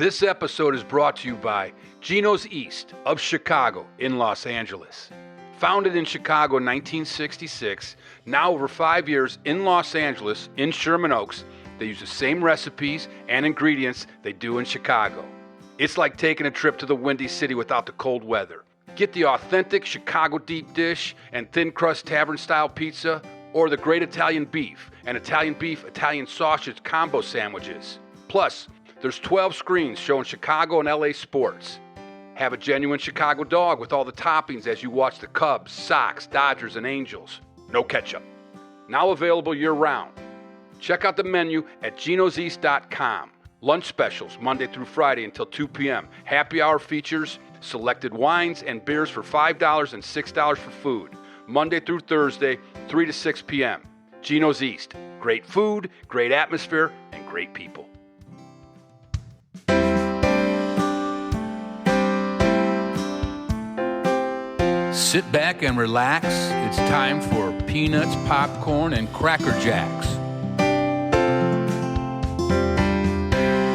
This episode is brought to you by Geno's East of Chicago in Los Angeles. Founded in Chicago in 1966, now over 5 years in Los Angeles, in Sherman Oaks, they use the same recipes and ingredients they do in Chicago. It's like taking a trip to the Windy City without the cold weather. Get the authentic Chicago deep dish and thin crust tavern style pizza, or the great Italian beef and Italian beef Italian sausage combo sandwiches. Plus, there's 12 screens showing Chicago and LA sports. Have a genuine Chicago dog with all the toppings as you watch the Cubs, Sox, Dodgers, and Angels. No ketchup. Now available year-round. Check out the menu at genoseast.com. Lunch specials Monday through Friday until 2 p.m. Happy hour features selected wines and beers for $5 and $6 for food. Monday through Thursday, 3 to 6 p.m. Geno's East. Great food, great atmosphere, and great people. Sit back and relax. It's time for peanuts, popcorn, and Cracker Jacks.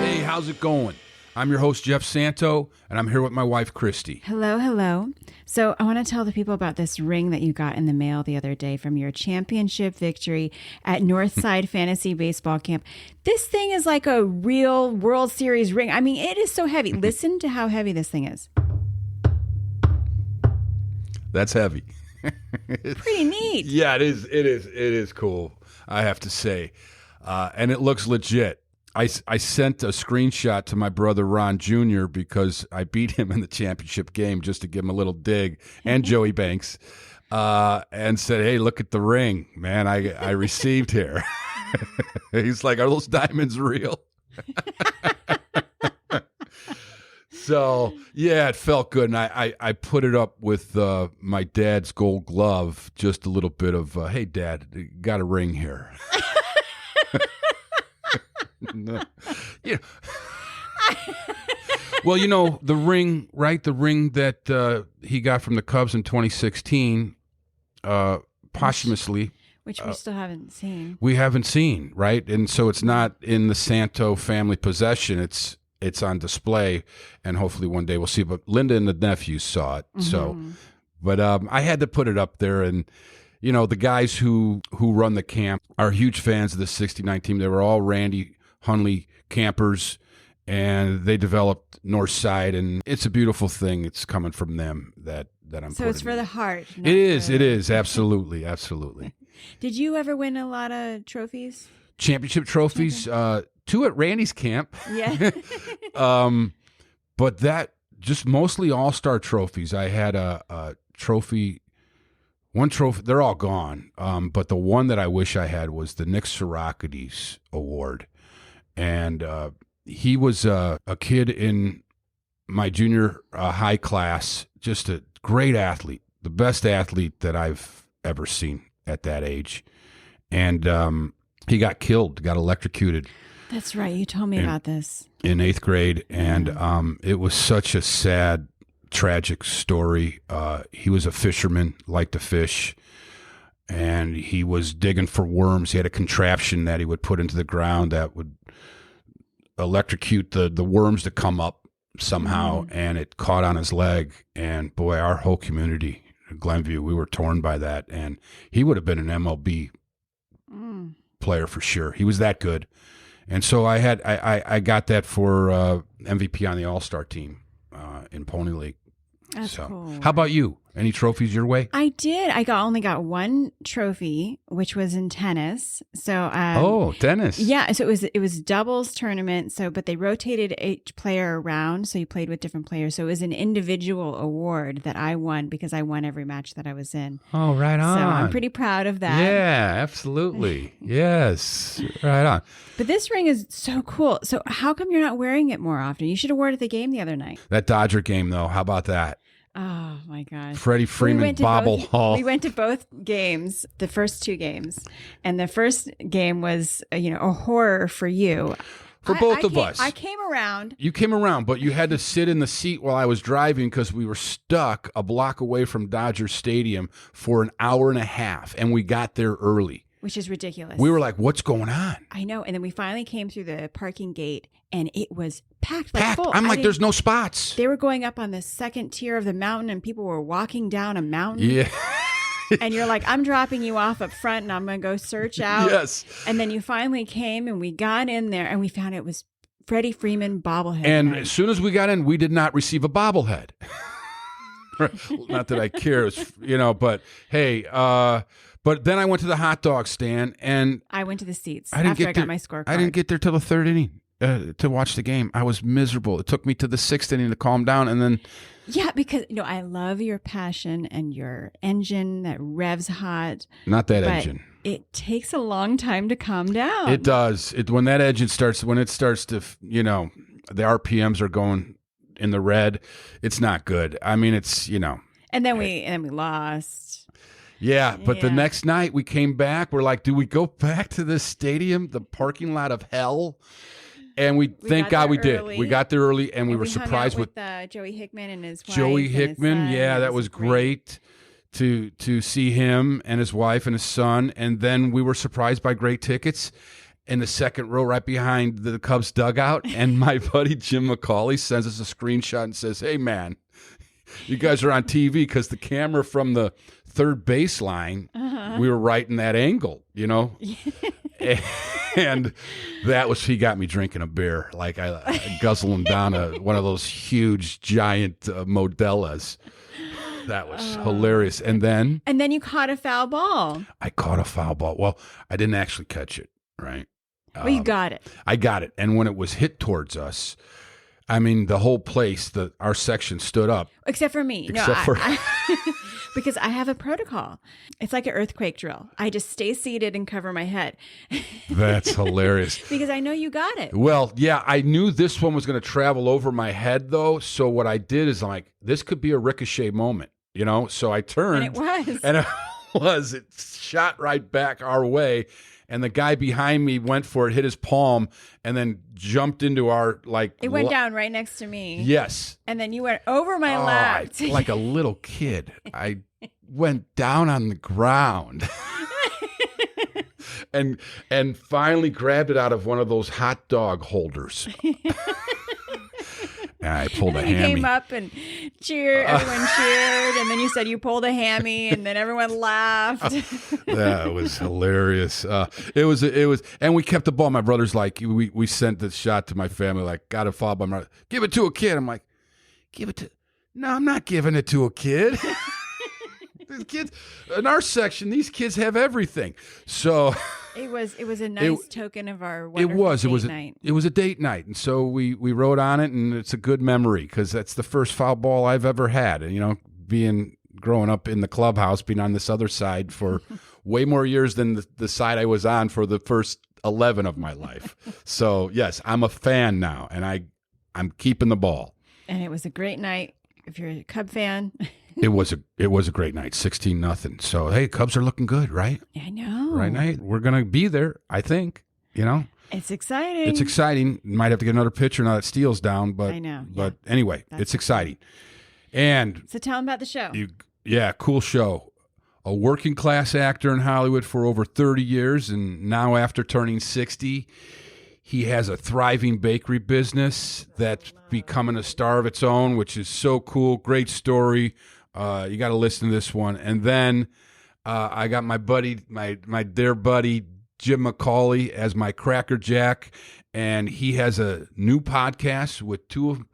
Hey, how's it going? I'm your host, Jeff Santo, and I'm here with my wife, Christy. Hello, hello. So I want to tell the people about this ring that you got in the mail the other day from your championship victory at Northside Fantasy Baseball Camp. This thing is like a real World Series ring. I mean, it is so heavy. Listen to how heavy this thing is. That's heavy. Pretty neat. Yeah, it is. It is cool, I have to say. And it looks legit. I sent a screenshot to my brother Ron Jr. because I beat him in the championship game just to give him a little dig, and Joey Banks, and said, hey, look at the ring, man, I received here. He's like, are those diamonds real? So, yeah, it felt good, and I put it up with my dad's gold glove, just a little bit of, hey, Dad, got a ring here. No. Yeah. Well, you know, the ring, right? The ring that he got from the Cubs in 2016, posthumously. Which we still haven't seen. We haven't seen, right? And so it's not in the Santo family possession. It's on display, and hopefully one day we'll see. But Linda and the nephews saw it. Mm-hmm. So, but I had to put it up there, and you know, the guys who run the camp are huge fans of the 69 team. They were all Randy Hundley campers, and they developed Northside, and it's a beautiful thing. It's coming from them that I'm. So it's for the heart. It is absolutely. Did you ever win a lot of trophies? Championship trophies. 2 at Randy's camp. Yeah. But that just mostly all-star trophies. I had a trophy. One trophy, they're all gone, but the one that I wish I had was the Nick Sirakides Award. And he was a kid in my junior high class, just a great athlete, the best athlete that I've ever seen at that age. And he got killed, got electrocuted. That's right. You told me about this. In 8th grade. And it was such a sad, tragic story. He was a fisherman, liked to fish, and he was digging for worms. He had a contraption that he would put into the ground that would electrocute the worms to come up somehow, and it caught on his leg. And boy, our whole community, Glenview, we were torn by that. And he would have been an MLB player for sure. He was that good. And so I got that for MVP on the All-Star team in Pony League. That's cool. How about you? Any trophies your way? I did. I only got one trophy, which was in tennis. So tennis. Yeah, so it was doubles tournament. So, but they rotated each player around, so you played with different players. So it was an individual award that I won because I won every match that I was in. Oh, right on. So I'm pretty proud of that. Yeah, absolutely. Yes, right on. But this ring is so cool. So how come you're not wearing it more often? You should have worn it at the game the other night. That Dodger game, though, how about that? Oh, my gosh. Freddie Freeman Bobble Hall. We went to both games, the first 2 games. And the first game was, a horror for you. For both of us. I came around. You came around, but you had to sit in the seat while I was driving because we were stuck a block away from Dodger Stadium for an hour and a half. And we got there early. Which is ridiculous. We were like, what's going on? I know. And then we finally came through the parking gate, and it was packed, like full. I'm like, there's no spots. They were going up on the second tier of the mountain, and people were walking down a mountain. Yeah. And you're like, I'm dropping you off up front, and I'm going to go search out. Yes. And then you finally came, and we got in there, and we found it was Freddie Freeman bobblehead. And night. as soon as we got in, we did not receive a bobblehead. Not that I care, but hey, but then I went to the hot dog stand, and I went to the seats I got my scorecard. I didn't get there till the third inning to watch the game. I was miserable. It took me to the sixth inning to calm down, and then... Yeah, because I love your passion and your engine that revs hot. Not that but engine. It takes a long time to calm down. It does. When that engine starts, to, the RPMs are going in the red, it's not good. I mean, it's, And then we lost. Yeah, but the next night we came back. We're like, do we go back to this stadium, the parking lot of hell? And we thank God we did. We got there early, and we were surprised with Joey Hickman and his wife. Joey Hickman, yeah, that was great to see him and his wife and his son. And then we were surprised by great tickets in the second row, right behind the Cubs dugout. And my buddy Jim McCauley sends us a screenshot and says, "Hey, man, you guys are on TV," because the camera from the third baseline, we were right in that angle, And he got me drinking a beer, like I guzzling down one of those huge, giant Modelas. That was hilarious. And then you caught a foul ball. I caught a foul ball. Well, I didn't actually catch it, right? Well, you got it. I got it. And when it was hit towards us, I mean, the whole place, our section stood up. Except for me. Because I have a protocol. It's like an earthquake drill. I just stay seated and cover my head. That's hilarious. Because I know you got it. Well, yeah, I knew this one was going to travel over my head, though. So what I did is this could be a ricochet moment, So I turned. And it was. And it was. It shot right back our way. And the guy behind me went for it, hit his palm, and then jumped into our, It went down right next to me. Yes. And then you went over my lap. Like a little kid. I went down on the ground. and finally grabbed it out of one of those hot dog holders. I pulled a hammy. You came up and cheered. Everyone cheered, and then you said you pulled a hammy, and then everyone laughed. That was hilarious. It was, and we kept the ball. My brother's like, we sent the shot to my family, got a foul by my brother. Give it to a kid. I'm like, no, I'm not giving it to a kid. These kids in our section, these kids have everything. So it was a nice token of our wonderful date night. It was a date night, and so we wrote on it, and it's a good memory because that's the first foul ball I've ever had. And growing up in the clubhouse, being on this other side for way more years than the side I was on for the first 11 of my life. So yes, I'm a fan now, and I'm keeping the ball. And it was a great night if you're a Cub fan. It was a great night, 16-0. So hey, Cubs are looking good, right? I know. Right night. We're gonna be there, I think. It's exciting. It's exciting. Might have to get another pitcher now that Steele's down, but I know. But anyway, it's exciting. And so tell them about the show. Cool show. A working class actor in Hollywood for over 30 years, and now after turning 60, he has a thriving bakery business that's becoming a star of its own, which is so cool. Great story. You got to listen to this one. And then I got my buddy, my dear buddy, Jim McCauley as my crackerjack, and he has a new podcast with two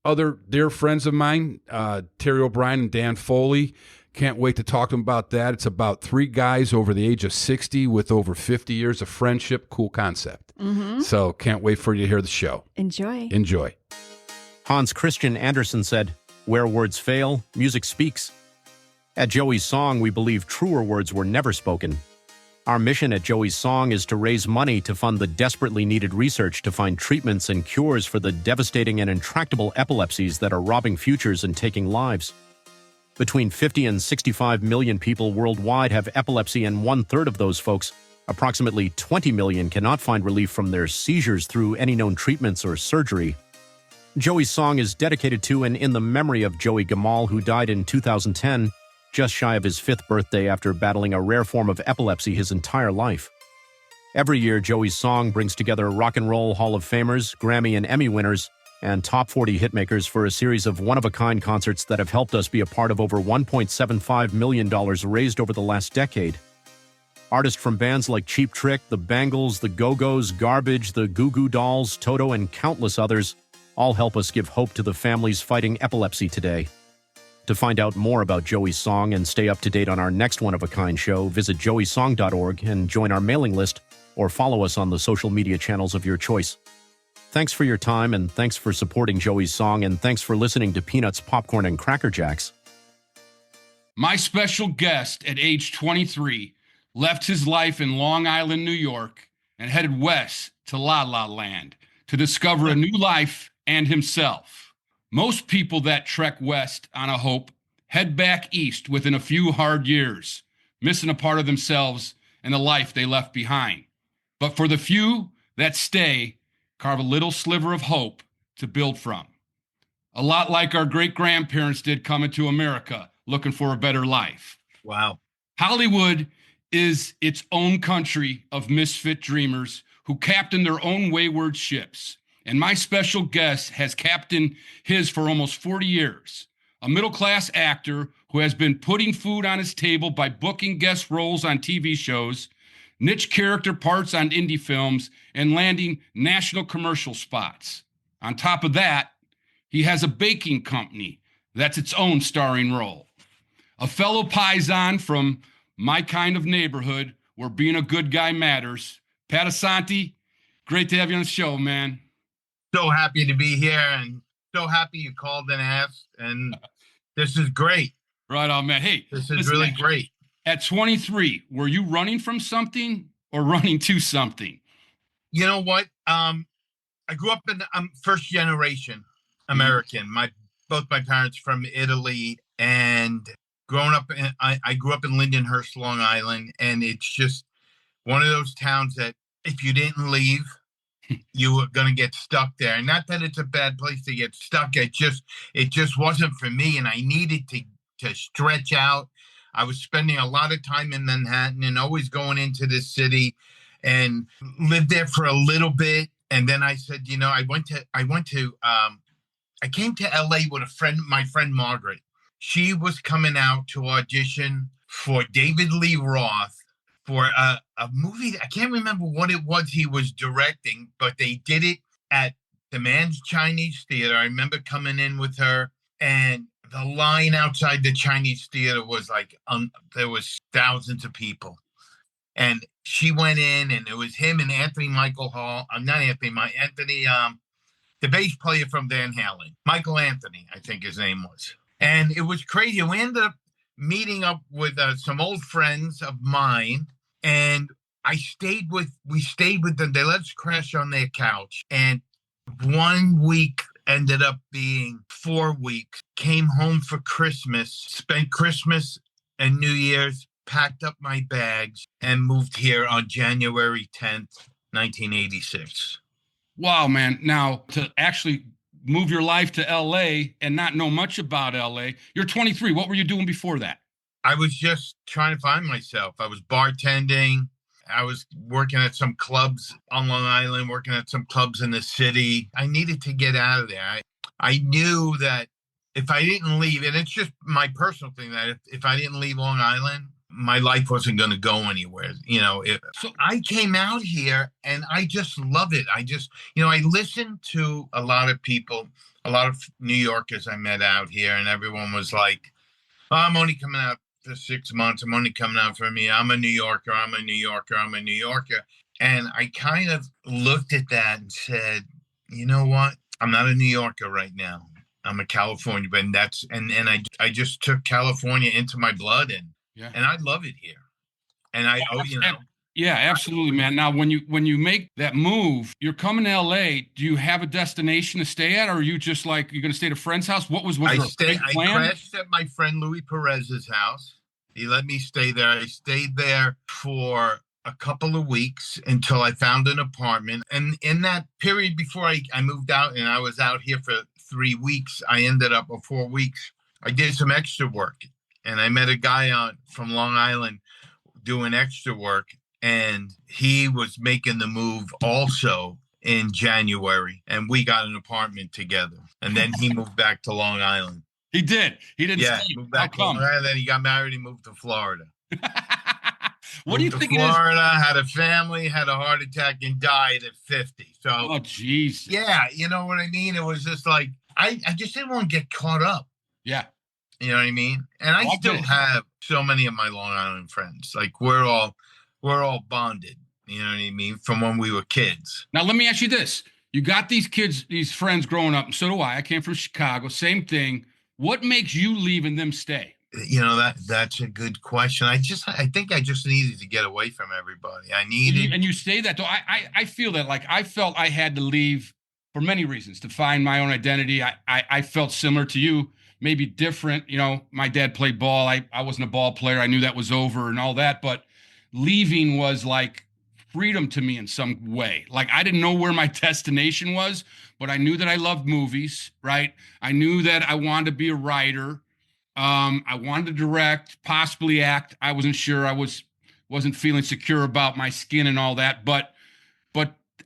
other dear friends of mine, Terry O'Brien and Dan Foley. Can't wait to talk to them about that. It's about three guys over the age of 60 with over 50 years of friendship. Cool concept. Mm-hmm. So can't wait for you to hear the show. Enjoy. Hans Christian Andersen said, "Where words fail, music speaks." At Joey's Song, we believe truer words were never spoken. Our mission at Joey's Song is to raise money to fund the desperately needed research to find treatments and cures for the devastating and intractable epilepsies that are robbing futures and taking lives. Between 50 and 65 million people worldwide have epilepsy, and 1/3 of those folks, approximately 20 million, cannot find relief from their seizures through any known treatments or surgery. Joey's Song is dedicated to and in the memory of Joey Gamal, who died in 2010, just shy of his 5th birthday after battling a rare form of epilepsy his entire life. Every year, Joey's Song brings together Rock and Roll Hall of Famers, Grammy and Emmy winners, and top 40 hitmakers for a series of one-of-a-kind concerts that have helped us be a part of over $1.75 million raised over the last decade. Artists from bands like Cheap Trick, The Bangles, The Go-Go's, Garbage, The Goo Goo Dolls, Toto, and countless others all help us give hope to the families fighting epilepsy today. To find out more about Joey's Song and stay up to date on our next one-of-a-kind show, visit joeysong.org and join our mailing list or follow us on the social media channels of your choice. Thanks for your time, and thanks for supporting Joey's Song, and thanks for listening to Peanuts, Popcorn, and Cracker Jacks. My special guest at age 23 left his life in Long Island, New York, and headed west to La La Land to discover a new life and himself. Most people that trek west on a hope head back east within a few hard years, missing a part of themselves and the life they left behind. But for the few that stay, carve a little sliver of hope to build from. A lot like our great-grandparents did coming to America, looking for a better life. Wow. Hollywood is its own country of misfit dreamers who captain their own wayward ships. And my special guest has captained his for almost 40 years. A middle-class actor who has been putting food on his table by booking guest roles on TV shows, niche character parts on indie films, and landing national commercial spots. On top of that, he has a baking company that's its own starring role. A fellow paisan from my kind of neighborhood where being a good guy matters. Pat Asanti, great to have you on the show, man. So happy to be here and so happy you called and asked. And this is great. Right on, man. Hey, this is listen, really great. At 23, were you running from something or running to something? You know what? I grew up in first generation American. Both my parents from Italy, and growing up, I grew up in Lindenhurst, Long Island, and it's just one of those towns that if you didn't leave, you were going to get stuck there. And not that it's a bad place to get stuck. It just wasn't for me, and I needed to stretch out. I was spending a lot of time in Manhattan and always going into this city, and lived there for a little bit. And then I said, I came to LA with my friend Margaret. She was coming out to audition for David Lee Roth for a movie. I can't remember what it was he was directing, but they did it at the Man's Chinese Theater. I remember coming in with her, and the line outside the Chinese theater was like, there was thousands of people. And she went in, and it was him and Anthony Michael Hall. Anthony, the bass player from Van Halen. Michael Anthony, I think his name was. And it was crazy. We ended up meeting up with some old friends of mine, and we stayed with them. They let us crash on their couch. And 1 week ended up being 4 weeks. Came home for Christmas, spent Christmas and New Year's, packed up my bags, and moved here on January 10th, 1986. Wow, man. Now, to actually move your life to LA and not know much about LA, you're 23. What were you doing before that? I was just trying to find myself. I was bartending. I was working at some clubs on Long Island, working at some clubs in the city. I needed to get out of there. I knew that if I didn't leave, and it's just my personal thing, that if I didn't leave Long Island, my life wasn't going to go anywhere. So I came out here and I just love it. I listened to a lot of people, a lot of New Yorkers I met out here, and everyone was like, oh, I'm only coming out for 6 months. I'm only coming out for me. I'm a New Yorker. I'm a New Yorker. I'm a New Yorker. And I kind of looked at that and said, you know what? I'm not a New Yorker right now. I'm a Californian, and I just took California into my blood, and I love it here. And yeah, absolutely, man. Now, when you make that move, you're coming to LA. Do you have a destination to stay at, or are you just like you're going to stay at a friend's house? What was I plan? crashed at my friend Louis Perez's house. He let me stay there. I stayed there for a couple of weeks until I found an apartment. And in that period before I moved out, and I was out here for 3 weeks, I ended up, or 4 weeks, I did some extra work. And I met a guy from Long Island doing extra work. and he was making the move also in January, and we got an apartment together. And then he moved back to Long Island. He did. He didn't Yeah, stay. moved How back to Long come? Island. Then he got married. He moved to Florida. What do you Moved to think it is? Florida, had a family, had a heart attack, and died at 50. So, Oh, jeez. yeah, you know what I mean? It was just like, I just didn't want to get caught up. Yeah. You know what I mean? And I Oh, I still get it. have so many of my Long Island friends. Like we're all bonded. You know what I mean? From when we were kids. Now, let me ask you this. You got these kids, these friends growing up, and so do I. I came from Chicago. Same thing. What makes you leave and them stay? You know, that's a good question. I think I just needed to get away from everybody. And you say that, though. I feel that. Like, I felt I had to leave for many reasons to find my own identity. I felt similar to you, maybe different. You know, my dad played ball. I wasn't a ball player. I knew that was over and all that. But leaving was like freedom to me in some way. Like, I didn't know where my destination was, but I knew that I loved movies, right? I knew that I wanted to be a writer. I wanted to direct, possibly act. I wasn't sure. I wasn't feeling secure about my skin and all that. But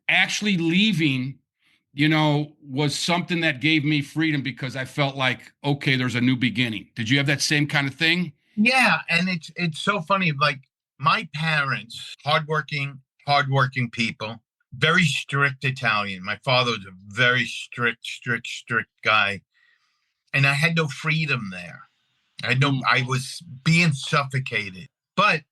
actually leaving, you know, was something that gave me freedom because I felt like, okay, there's a new beginning. Did you have that same kind of thing? Yeah, and it's so funny. Like my parents, hardworking people, very strict Italian. My father was a very strict guy, and I had no freedom there. I was being suffocated. But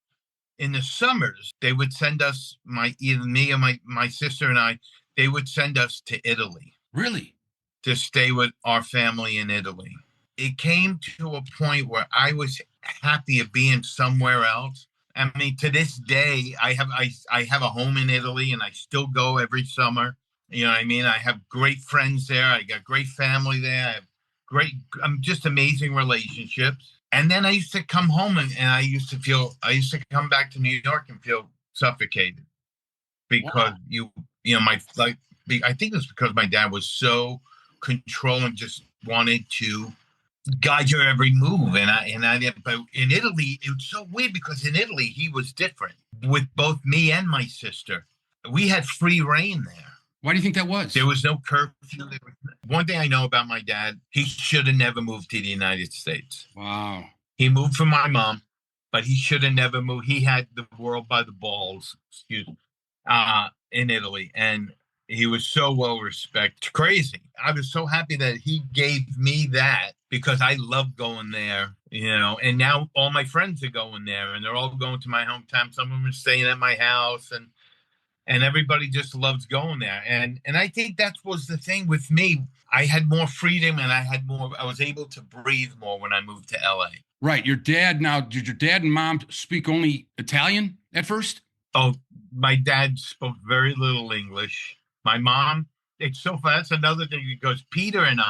in the summers, they would send us, either me or my sister and I, they would send us to Italy. Really? To stay with our family in Italy. It came to a point where I was happy of being somewhere else. I mean, to this day, I have a home in Italy, and I still go every summer. You know what I mean? I have great friends there. I got great family there. I have just amazing relationships. And then I used to come home and I used to come back to New York and feel suffocated because I think it was because my dad was so controlling, just wanted to guide your every move. But in Italy, it was so weird because in Italy, he was different with both me and my sister. We had free reign there. Why do you think that was? There was no curfew. One thing I know about my dad, he should have never moved to the United States. Wow. He moved for my mom, but he should have never moved. He had the world by the balls, in Italy. And he was so well respected. Crazy. I was so happy that he gave me that because I love going there, you know, and now all my friends are going there and they're all going to my hometown. Some of them are staying at my house and everybody just loves going there. And I think that was the thing with me. I had more freedom and I was able to breathe more when I moved to LA. Right. Did your dad and mom speak only Italian at first? Oh, my dad spoke very little English. My mom, it's so fun. That's another thing because Peter and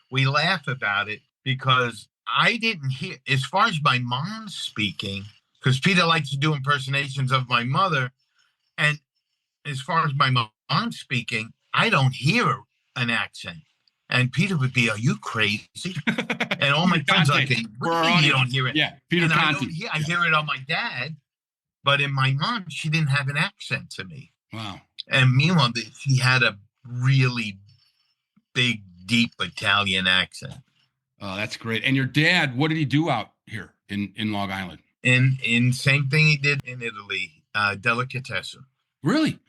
we laugh about it because I didn't hear, as far as my mom speaking, because Peter likes to do impersonations of my mother. And as far as my mom speaking, I don't hear an accent. And Peter would be, "Are you crazy?" And all my friends like, "What do you mean you don't hear it?" Yeah, Peter and Conti. I hear it on my dad, but in my mom, she didn't have an accent to me. Wow. And meanwhile, she had a really big, deep Italian accent. Oh, that's great. And your dad, what did he do out here in Long Island? In same thing he did in Italy, delicatessen. Really?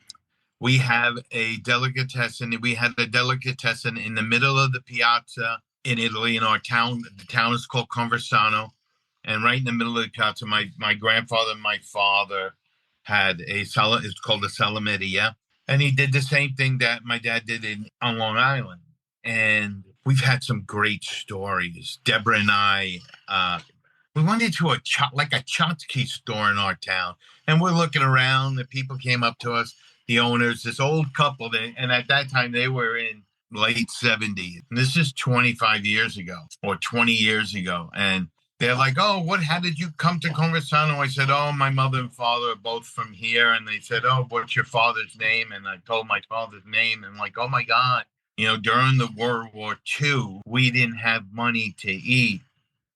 We have a delicatessen. We had a delicatessen in the middle of the piazza in Italy in our town. The town is called Conversano. And right in the middle of the piazza, my grandfather and my father had it's called a salameria. And he did the same thing that my dad did on Long Island. And we've had some great stories. Deborah and I, we went into a Chotsky store in our town. And we're looking around. The people came up to us. The owners, this old couple, and at that time they were in late 70s. And this is 25 years ago or 20 years ago. And they're like, "Oh, how did you come to Conversano?" I said, "Oh, my mother and father are both from here." And they said, "Oh, what's your father's name?" And I told my father's name and like, oh my God, you know, during the World War II, we didn't have money to eat.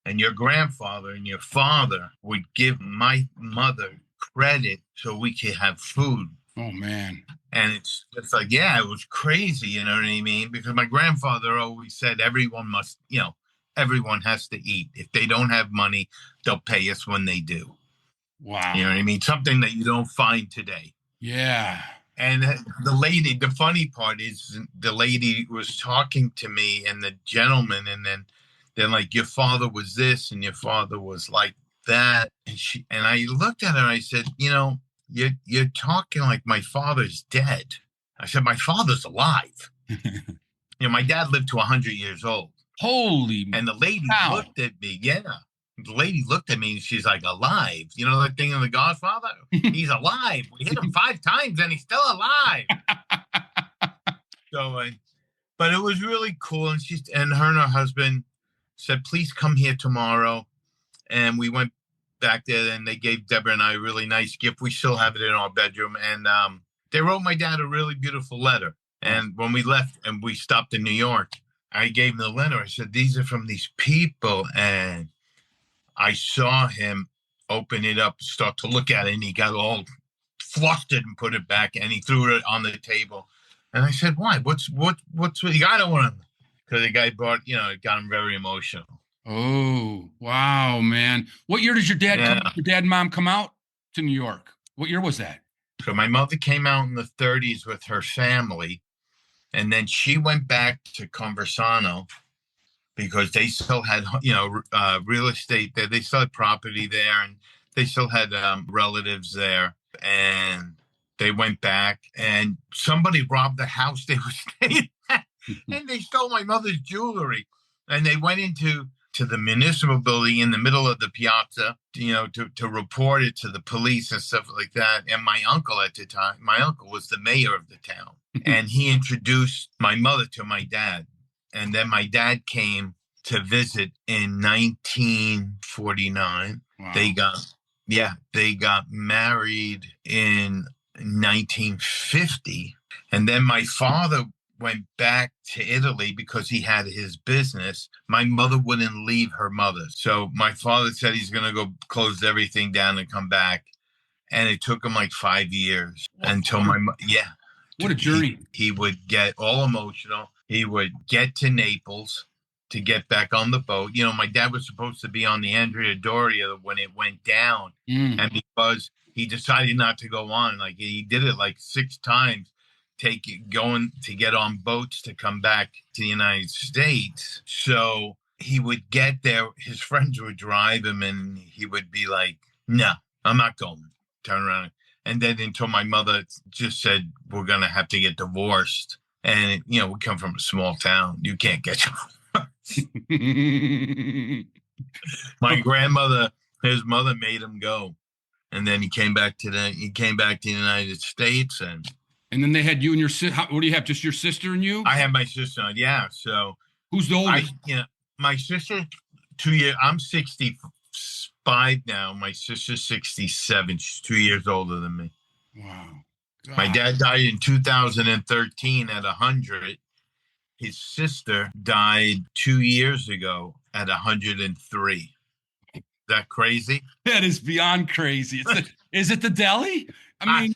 And your grandfather and your father would give my mother credit so we could have food. Oh, man. And it's like, yeah, it was crazy, you know what I mean? Because my grandfather always said everyone must, everyone has to eat. If they don't have money, they'll pay us when they do. Wow. You know what I mean? Something that you don't find today. Yeah. And the funny part is the lady was talking to me and the gentleman, and then they're like, your father was this and your father was like that. And I looked at her and I said, you're talking like my father's dead. I said, my father's alive. My dad lived to 100 years old. Holy. And the lady looked at me. Yeah. The lady looked at me and she's like, alive. You know that thing in The Godfather? He's alive. We hit him 5 times and he's still alive. So, but it was really cool. And her and her husband said, please come here tomorrow. And we went back there and they gave Deborah and I a really nice gift. We still have it in our bedroom. And they wrote my dad a really beautiful letter. And when we left and we stopped in New York, I gave him the letter. I said, these are from these people. And I saw him open it up, start to look at it, and he got all flustered and put it back, and he threw it on the table. And I said, why? What's I don't want to, because the guy it got him very emotional. Oh, wow, man. What year did your dad and mom come out to New York? What year was that? So my mother came out in the 30s with her family, and then she went back to Conversano because they still had, real estate there. They still had property there, and they still had relatives there. And they went back, and somebody robbed the house they were staying at, and they stole my mother's jewelry. And they went to the municipal building in the middle of the piazza, to report it to the police and stuff like that. And my uncle at the time, was the mayor of the town, and he introduced my mother to my dad. And then my dad came to visit in 1949. Wow. They got married in 1950. And then my father went back to Italy because he had his business. My mother wouldn't leave her mother. So my father said he's going to go close everything down and come back. And it took him like 5 years until what a journey. He would get all emotional. He would get to Naples to get back on the boat. My dad was supposed to be on the Andrea Doria when it went down. And because he decided not to go on, like he did it like 6 times, going to get on boats to come back to the United States. So he would get there. His friends would drive him and he would be like, no, I'm not going. Turn around. And then until my mother just said, we're going to have to get divorced. And, we come from a small town. You can't get my grandmother, his mother made him go. And then he came back to the United States. And then they had you and your sister. What do you have? Just your sister and you? I have my sister. Yeah. So who's the oldest? My sister, 2 years. I'm 65 now. My sister's 67. She's 2 years older than me. Wow. God. My dad died in 2013 at 100. His sister died 2 years ago at 103. Is that crazy? That is beyond crazy. Is it the deli? I mean,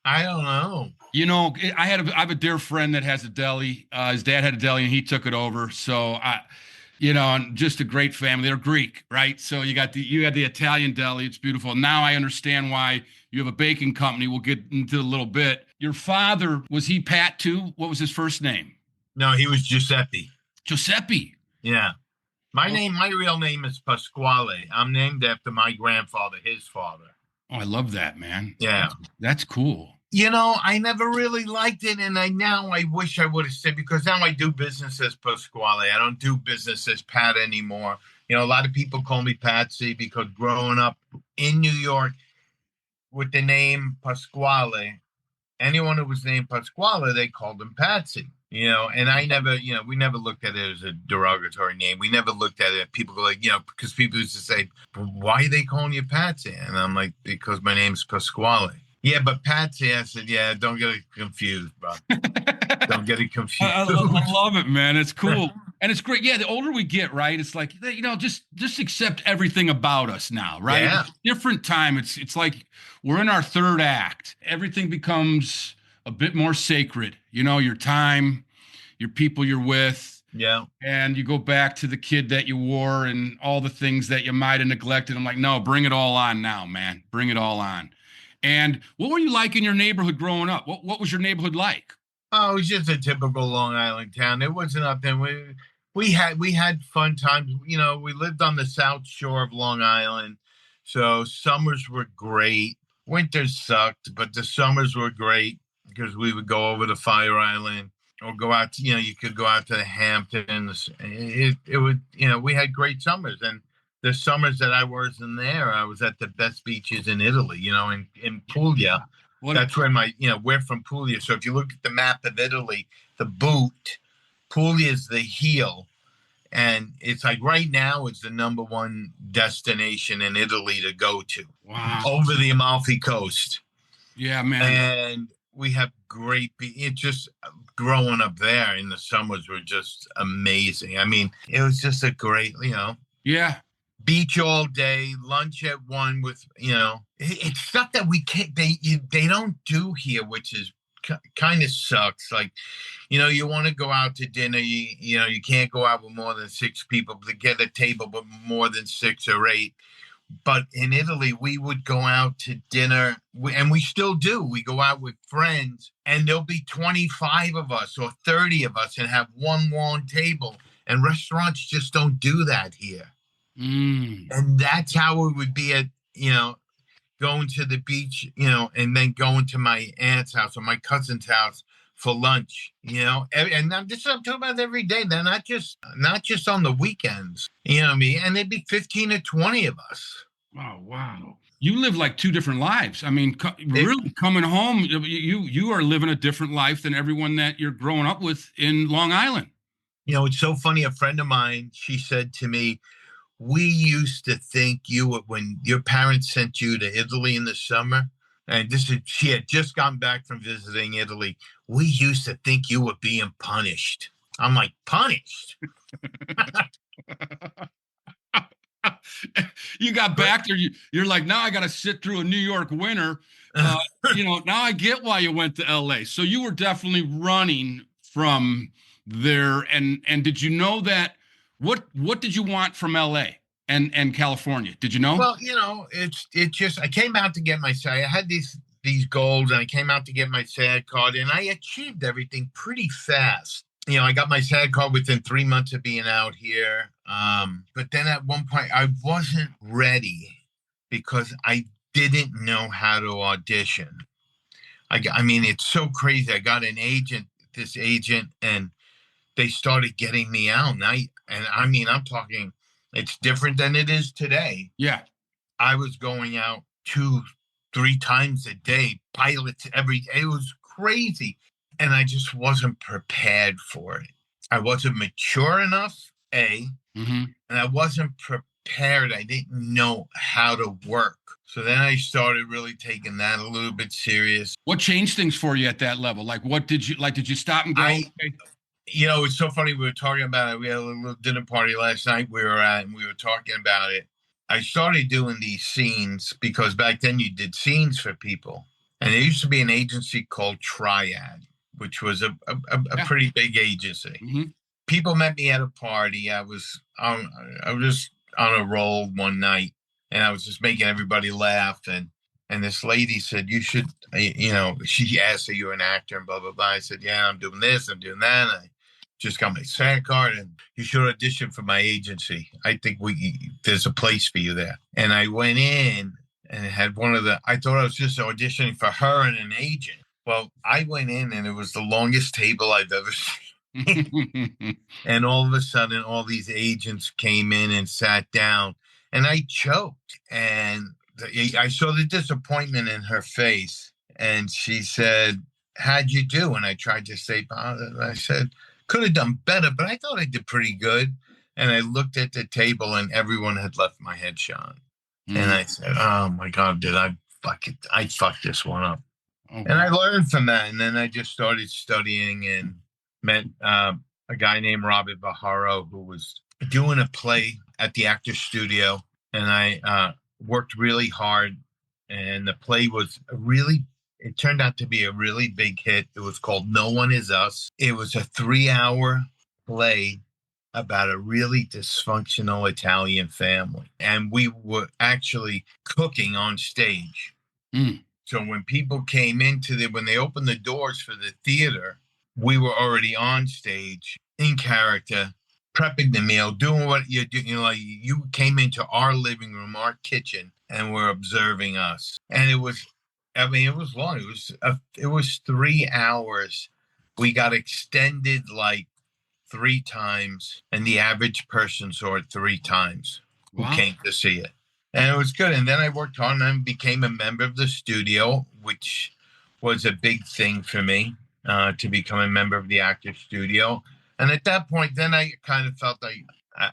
I don't know. I have a dear friend that has a deli. His dad had a deli and he took it over. So and just a great family. They're Greek, right? So you had the Italian deli. It's beautiful. Now I understand why you have a baking company. We'll get into a little bit. Your father, was he Pat too? What was his first name? No, he was Giuseppe. Giuseppe. Yeah. My real name is Pasquale. I'm named after my grandfather, his father. Oh, I love that, man. Yeah. That's cool. I never really liked it, and I wish I would have said, because now I do business as Pasquale. I don't do business as Pat anymore. A lot of people call me Patsy because growing up in New York with the name Pasquale, anyone who was named Pasquale, they called him Patsy. And I never, we never looked at it as a derogatory name. We never looked at it. People go like, because people used to say, why are they calling you Patsy? And I'm like, because my name's Pasquale. Yeah, but Patsy, I said, yeah, don't get it confused, bro. Don't get it confused. I love it, man. It's cool. And it's great. Yeah, the older we get, right? It's like, just accept everything about us now, right? Yeah. It's a different time. It's like we're in our third act. Everything becomes a bit more sacred. Your time, your people you're with. Yeah. And you go back to the kid that you were and all the things that you might have neglected. I'm like, no, bring it all on now, man. Bring it all on. And what were you like in your neighborhood growing up? What was your neighborhood like? Oh, it was just a typical Long Island town. It wasn't nothing. We had fun times. We lived on the South Shore of Long Island, so summers were great. Winters sucked, but the summers were great because we would go over to Fire Island or go out. You could go out to the Hamptons. It would. We had great summers, and the summers that I wasn't there, I was at the best beaches in Italy. In Puglia. That's where we're from Puglia. So if you look at the map of Italy, the boot, Puglia is the heel. And it's like right now it's the number one destination in Italy to go to. Wow. Over the Amalfi Coast. Yeah, man. And we have great, it's just growing up there in the summers were just amazing. I mean, it was just a great, Yeah. Beach all day, lunch at 1 with, it's stuff that we can't, they don't do here, which is kind of sucks. Like, you want to go out to dinner, you can't go out with more than 6 people to get a table, but more than 6 or 8. But in Italy, we would go out to dinner, and we still do. We go out with friends, and there'll be 25 of us or 30 of us and have one long table. And restaurants just don't do that here. And that's how it would be at, going to the beach, and then going to my aunt's house or my cousin's house for lunch, and I'm talking about every day. They're not just on the weekends, what I mean? And there'd be 15 or 20 of us. Oh, wow. You live like 2 different lives. I mean, really coming home, you are living a different life than everyone that you're growing up with in Long Island. It's so funny. A friend of mine, she said to me, we used to think when your parents sent you to Italy in the summer, and she had just gotten back from visiting Italy. We used to think you were being punished. I'm like, punished? You got back there. You're like, now I got to sit through a New York winter. Now I get why you went to LA. So you were definitely running from there. And did you know that? What did you want from LA and California? Did you know? Well, it just, I came out to get my SAG. I had these goals, and I came out to get my SAG card, and I achieved everything pretty fast. I got my SAG card within 3 months of being out here. But then at one point I wasn't ready because I didn't know how to audition. I mean, it's so crazy. I got this agent, and they started getting me out. And I'm talking, it's different than it is today. Yeah. I was going out 2-3 times a day, pilots every day. It was crazy. And I just wasn't prepared for it. I wasn't mature enough, and I wasn't prepared. I didn't know how to work. So then I started really taking that a little bit serious. What changed things for you at that level? Like, did you stop and go? It's so funny. We were talking about it. We had a little dinner party last night we were at, and we were talking about it. I started doing these scenes because back then you did scenes for people. And there used to be an agency called Triad, which was a pretty big agency. Mm-hmm. People met me at a party. I was just on a roll one night, and I was just making everybody laugh. And this lady said, you should, she asked, are you an actor, and blah, blah, blah. I said, yeah, I'm doing this, I'm doing that. And I just got my SAG card, and you should audition for my agency. I think there's a place for you there. And I went in and had I thought I was just auditioning for her and an agent. Well, I went in, and it was the longest table I've ever seen. And all of a sudden, all these agents came in and sat down, and I choked. And I saw the disappointment in her face, and she said, how'd you do? And I tried to say, I said, could have done better, but I thought I did pretty good. And I looked at the table, and everyone had left my headshot. And I said, oh my God, did I fuck it? I fucked this one up. Okay. And I learned from that. And then I just started studying and met a guy named Robert Baharo who was doing a play at the Actors Studio, and I worked really hard. And the play it turned out to be a really big hit. It was called No One Is Us. It was a 3-hour play about a really dysfunctional Italian family. And we were actually cooking on stage. Mm. So when people came when they opened the doors for the theater, we were already on stage in character, prepping the meal, doing what you do. Like you came into our living room, our kitchen, and were observing us. And it was long. It was 3 hours. We got extended like 3 times, and the average person saw it 3 times who came to see it. And it was good. And then I worked on and became a member of the studio, which was a big thing for me, to become a member of the Actors Studio. And at that point, then I kind of felt like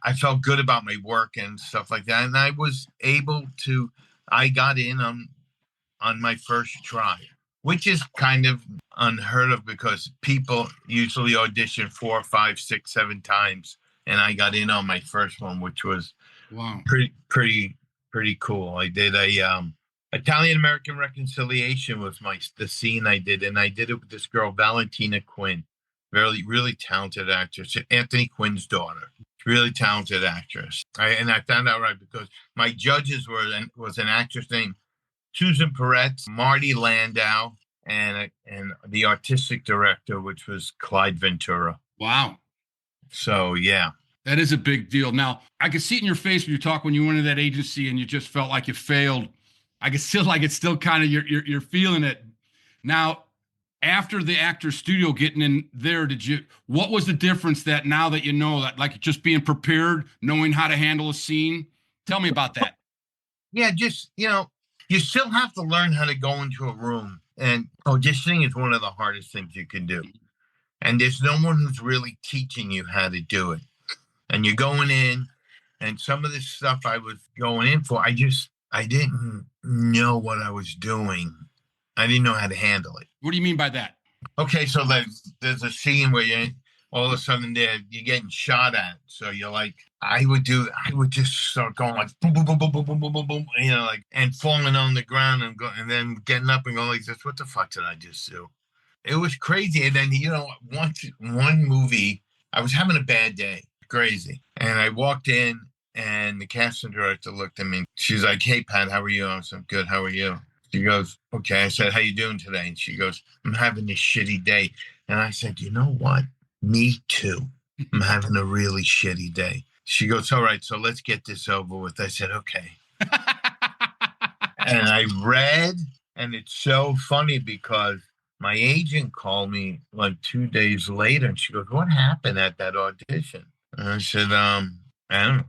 I felt good about my work and stuff like that. And I was able to, I got in on my first try, which is kind of unheard of because people usually audition 4, 5, 6, 7 times. And I got in on my first one, which was pretty cool. I did a Italian-American Reconciliation was the scene I did. And I did it with this girl, Valentina Quinn, really talented actress, Anthony Quinn's daughter. Really talented actress. I found out right because my judges was an actress named Susan Peretz, Marty Landau, and the artistic director, which was Clyde Ventura. Wow. So, yeah. That is a big deal. Now, I could see it in your face when you talk when you went into that agency and you just felt like you failed. I could still it's still kind of you're feeling it. Now, after the Actors Studio getting in there, what was the difference that now that you know that, like just being prepared, knowing how to handle a scene? Tell me about that. Yeah, just, you still have to learn how to go into a room, and auditioning is one of the hardest things you can do. And there's no one who's really teaching you how to do it. And you're going in, and some of this stuff I was going in for, I didn't know what I was doing. I didn't know how to handle it. What do you mean by that? Okay, so there's a scene where all of a sudden you're getting shot at. So you're like, I would just start going like boom, boom, boom, boom, boom, boom, boom, boom, boom, like, and falling on the ground and then getting up and going like this. What the fuck did I just do? It was crazy. And then, one movie, I was having a bad day, crazy. And I walked in and the casting director looked at me. She's like, "Hey, Pat, how are you?" I said, "Good, how are you?" She goes, "Okay." I said, "How you doing today?" And she goes, "I'm having a shitty day." And I said, "You know what? Me too. I'm having a really shitty day." She goes, "All right, so let's get this over with." I said, "Okay." And I read, and it's so funny because my agent called me like 2 days later, and she goes, "What happened at that audition?" And I said, "I don't know."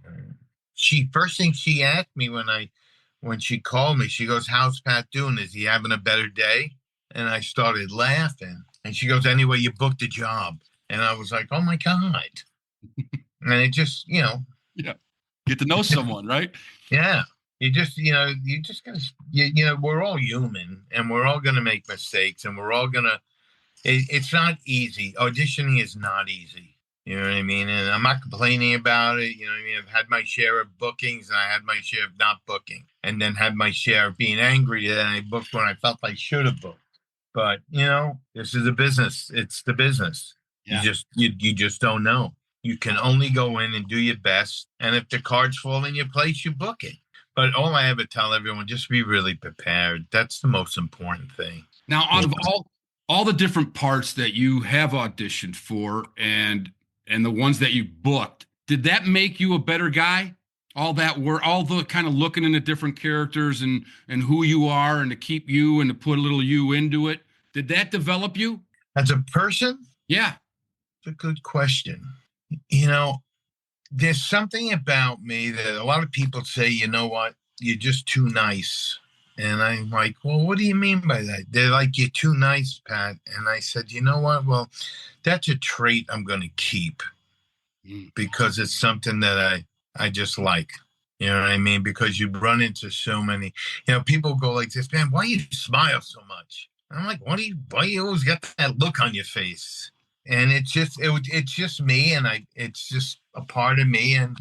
First thing she asked me when she called me, she goes, "How's Pat doing? Is he having a better day?" And I started laughing. And she goes, "Anyway, you booked a job." And I was like, "Oh my God." And it just, yeah, get to know someone, right? Yeah. You just gotta, we're all human and we're all going to make mistakes and we're all going to, it's not easy. Auditioning is not easy. You know what I mean? And I'm not complaining about it. You know what I mean? I've had my share of bookings and I had my share of not booking, and then had my share of being angry that I booked when I felt I should have booked. But, this is a business. It's the business. Yeah. You just don't know. You can only go in and do your best. And if the cards fall in your place, you book it. But all I ever tell everyone, just be really prepared. That's the most important thing. Now, out of all the different parts that you have auditioned for and the ones that you booked, did that make you a better guy? All the kind of looking into different characters and who you are and to keep you and to put a little you into it. Did that develop you? As a person? Yeah. It's a good question. There's something about me that a lot of people say, "You know what? You're just too nice." And I'm like, "Well, what do you mean by that?" They're like, "You're too nice, Pat." And I said, "You know what? Well, that's a trait I'm going to keep because it's something that I just like." You know what I mean? Because you run into so many, people go like this, "Man, why you smile so much?" And I'm like, why you always got that look on your face? And it's just me, and it's just a part of me, and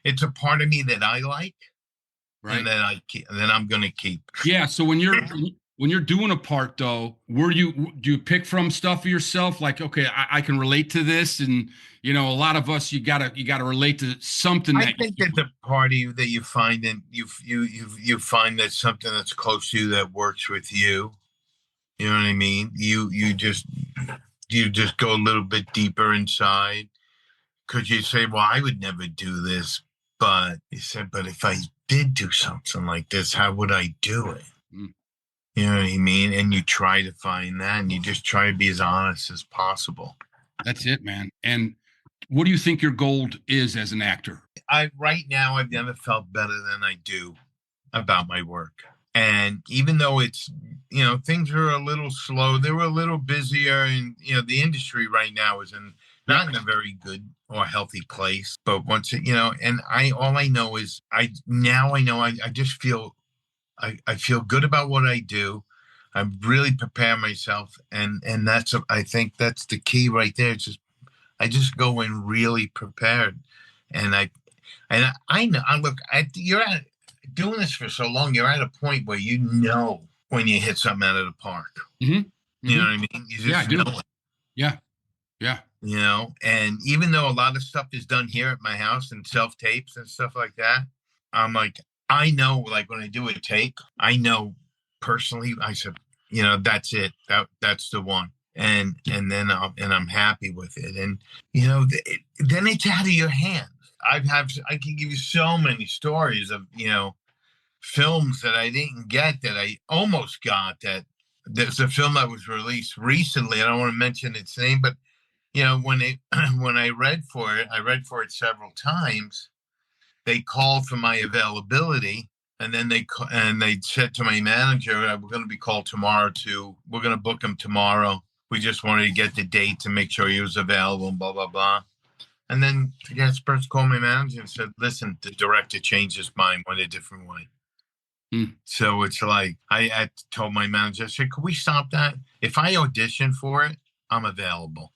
it's a part of me that I like, Right. and that I'm going to keep. Yeah. So when you're doing a part though, do you pick from stuff of yourself? Like, okay, I can relate to this. And a lot of us, you gotta relate to something I think that the party that you find, and you find that something that's close to you that works with you. You know what I mean? You just go a little bit deeper inside, because you say, well, I would never do this, but you said, but if I did do something like this, how would I do it? Mm. You know what I mean? And you try to find that, and you just try to be as honest as possible. That's it, man. And what do you think your goal is as an actor? Right now, I've never felt better than I do about my work. And even though it's, things are a little slow, they were a little busier, and, the industry right now is not in a very good or healthy place. But once it, and all I know is I just feel, I feel good about what I do. I really prepare myself. And I think that's the key right there. It's just, I just go in really prepared. And I know, you're doing this for so long, you're at a point where when you hit something out of the park. Mm-hmm. Mm-hmm. You know what I mean? You just know it. Yeah. Yeah. And even though a lot of stuff is done here at my house and self-tapes and stuff like that, I'm like, I know, like when I do a take, I know personally, I said, that's it. That's the one. And then I'm happy with it. And, then it's out of your hands. I can give you so many stories of, films that I didn't get that I almost got. That there's a film that was released recently. I don't want to mention its name, but when I read for it several times. They called for my availability, and then they said to my manager, "We're going to be called tomorrow. We're going to book him tomorrow. We just wanted to get the date to make sure he was available." And blah blah blah. And then the guest person called my manager and said, "Listen, the director changed his mind, went a different way." So it's like, I told my manager, I said, "Could we stop that? If I audition for it, I'm available."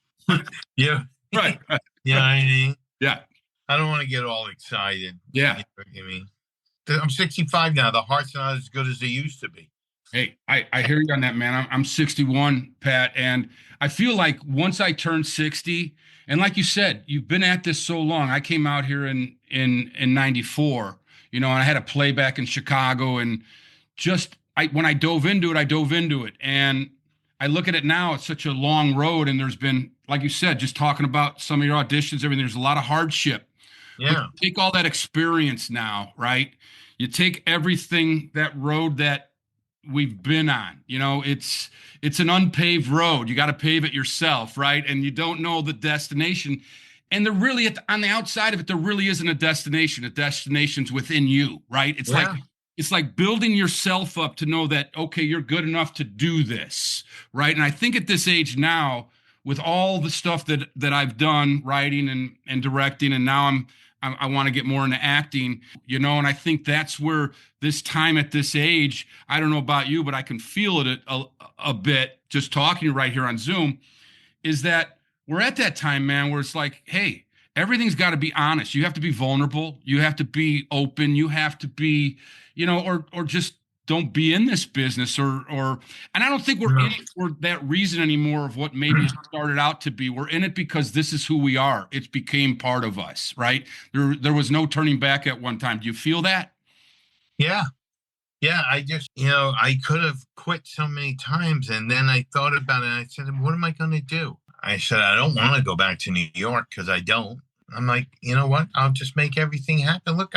Yeah. Right. You know what I mean? Yeah. I don't want to get all excited. Yeah. You know what I mean? I'm 65 now. The heart's not as good as they used to be. Hey, I hear you on that, man. I'm 61, Pat, and I feel like once I turned 60, and like you said, you've been at this so long. I came out here in 94, and I had a playback in Chicago, and when I dove into it. And I look at it now, it's such a long road, and there's been, like you said, just talking about some of your auditions, everything, there's a lot of hardship. Yeah. Take all that experience now, right? You take everything, that road that we've been on, it's an unpaved road. You got to pave it yourself, right? And you don't know the destination. And there really, on the outside of it, there really isn't a destination. A destination's within you, right? It's like building yourself up to know that, okay, you're good enough to do this, right? And I think at this age now, with all the stuff that I've done, writing and directing, and now I want to get more into acting, and I think that's where this time at this age, I don't know about you, but I can feel it a bit just talking right here on Zoom, is that we're at that time, man, where it's like, hey, everything's got to be honest. You have to be vulnerable. You have to be open. You have to be, or just don't be in this business and I don't think we're in it for that reason anymore of what maybe it started out to be. We're in it because this is who we are. It became part of us, right? There was no turning back at one time. Do you feel that? Yeah. Yeah. I just, I could have quit so many times, and then I thought about it and I said, what am I going to do? I said, I don't want to go back to New York, because I don't. I'm like, you know what? I'll just make everything happen. Look,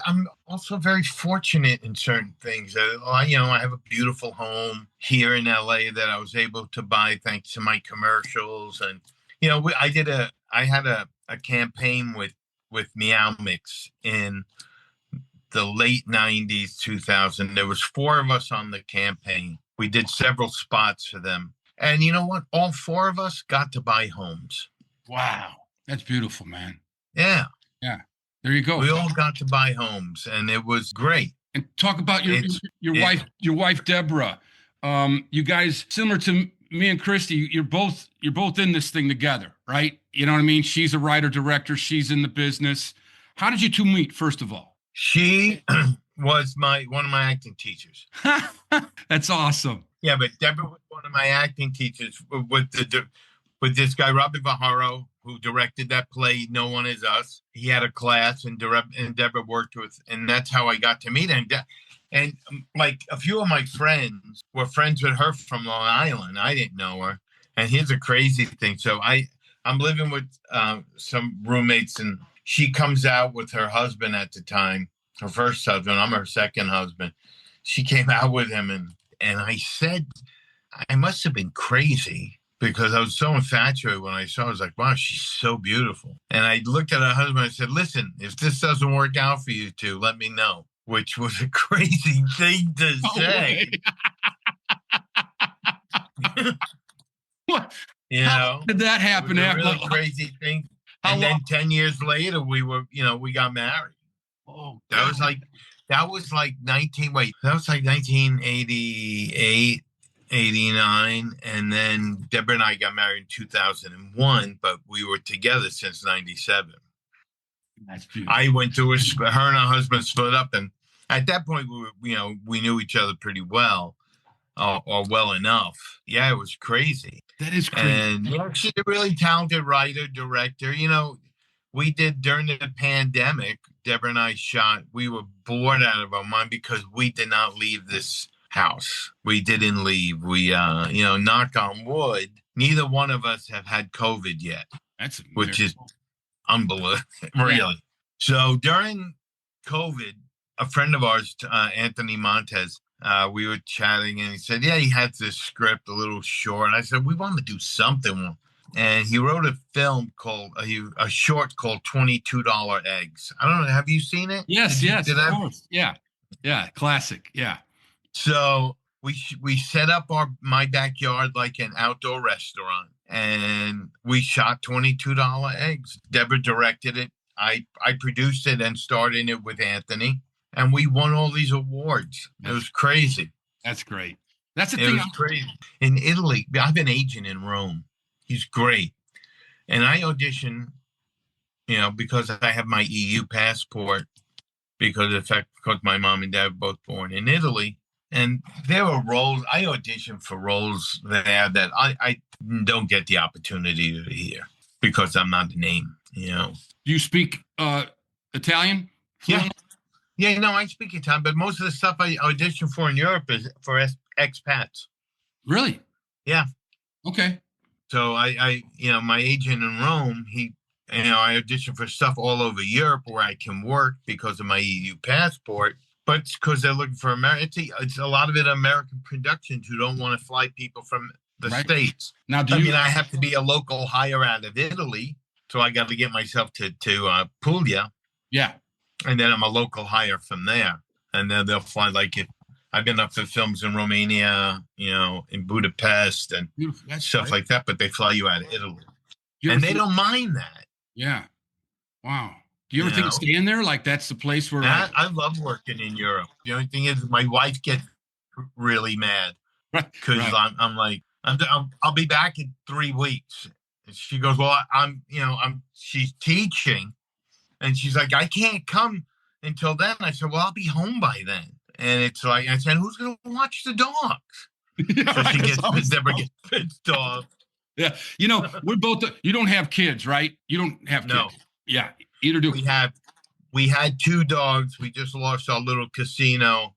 I'm also very fortunate in certain things. I have a beautiful home here in LA that I was able to buy thanks to my commercials. And, I had a campaign with Meow Mix in the late 90s, 2000. There was 4 of us on the campaign. We did several spots for them. And you know what? All 4 of us got to buy homes. Wow. That's beautiful, man. Yeah. Yeah. There you go. We all got to buy homes, and it was great. And talk about your wife, Deborah. You guys, similar to me and Christy, you're both in this thing together, right? You know what I mean? She's a writer director. She's in the business. How did you two meet, first of all? She was one of my acting teachers. That's awesome. Yeah, but Deborah was one of my acting teachers with this guy, Robert Vajaro, who directed that play, No One Is Us. He had a class, and Deborah worked with, and that's how I got to meet him. And like a few of my friends were friends with her from Long Island. I didn't know her. And here's a crazy thing. So I'm living with some roommates, and she comes out with her husband at the time, her first husband. I'm her second husband. She came out with him, and I said, I must have been crazy because I was so infatuated when I saw her. I was like, wow, she's so beautiful. And I looked at her husband and I said, listen, if this doesn't work out for you two, let me know. Which was a crazy thing to say. What? You How know, did that happen? it was a really crazy thing. And then 10 years later, we got married. Oh, That was like 1988, 89. And then Deborah and I got married in 2001, but we were together since 97. That's beautiful. I went through her and her husband split up, and at that point we knew each other pretty well, or well enough. Yeah, it was crazy. That is crazy. And she's a really talented writer, director. We did during the pandemic. Deborah and I shot. We were bored out of our mind because we did not leave this house. We didn't leave. We, knock on wood, neither one of us have had COVID yet. That's which is unbelievable, really. Yeah. So during COVID, a friend of ours, Anthony Montez, we were chatting, and he said, yeah, he had this script, a little short. And I said, we want to do something. And he wrote a film a short called $22 Eggs. I don't know. Have you seen it? Yes, of course. Yeah. Classic. Yeah. So we set up my backyard like an outdoor restaurant, and we shot $22 Eggs. Deborah directed it. I produced it and starred in it with Anthony, and we won all these awards. It was crazy. That's great. That's the thing. It was crazy. In Italy, I have an agent in Rome. He's great. And I auditioned, because I have my EU passport, because my mom and dad were both born in Italy. And there were roles, I auditioned for roles there that I don't get the opportunity to hear because I'm not a name, Do you speak Italian? Yeah. Yeah, no, I speak Italian, but most of the stuff I audition for in Europe is for expats. Really? Yeah. Okay. So I my agent in Rome, I audition for stuff all over Europe where I can work because of my EU passport, but it's because they're looking for American. It's a lot of it American productions who don't want to fly people from the States. Now, I have to be a local hire out of Italy, so I got to get myself to Puglia. Yeah. And then I'm a local hire from there. And then they'll fly, I've been up for films in Romania, in Budapest and stuff like that, but they fly you out of Italy. And they don't mind that. Yeah. Wow. Do you ever think of staying there? Like that's the place where I love working in Europe. The only thing is my wife gets really mad because I'm like, I'll be back in 3 weeks. And she goes, well, she's teaching. And she's like, I can't come until then. I said, well, I'll be home by then. And it's like, I said, who's going to watch the dogs? So she never gets pissed off. Yeah. We're both, you don't have kids, right? You don't have kids. No. Yeah. Either do. We had 2 dogs. We just lost our little casino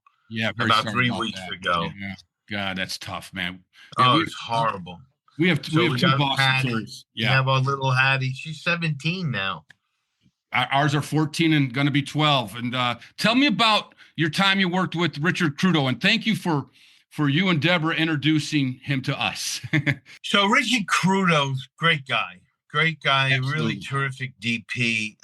about 3 weeks ago. Yeah. God, that's tough, man. Yeah, it's horrible. We have 2 Boston Terriers. Yeah. We have our little Hattie. She's 17 now. Ours are 14 and going to be 12. And tell me about your time you worked with Richard Crudo. And thank you for you and Deborah introducing him to us. So Richard Crudo's great guy, Absolutely. Really terrific DP.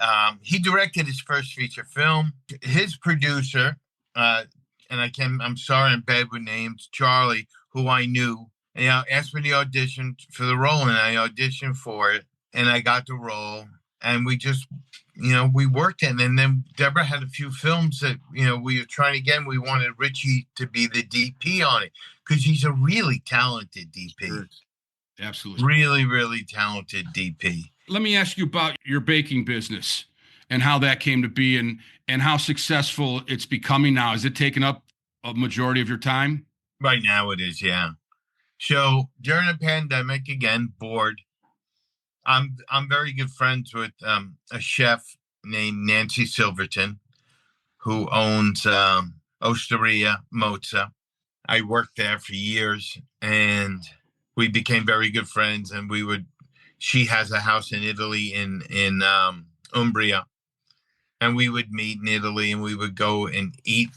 He directed his first feature film. His producer, and I'm sorry, I'm bad with names, Charlie, who I knew, asked me to audition for the role, and I auditioned for it, and I got the role. and we just, we worked it. And then Deborah had a few films that, we were trying again. We wanted Richie to be the DP on it because he's a really talented DP. Sure. Absolutely. Really, really talented DP. Let me ask you about your baking business and how that came to be and how successful it's becoming now. Is it taking up a majority of your time? Right now it is, yeah. So during the pandemic, again, bored. I'm very good friends with a chef named Nancy Silverton, who owns Osteria Mozza. I worked there for years, and we became very good friends. And she has a house in Italy in Umbria, and we would meet in Italy, and we would go and eat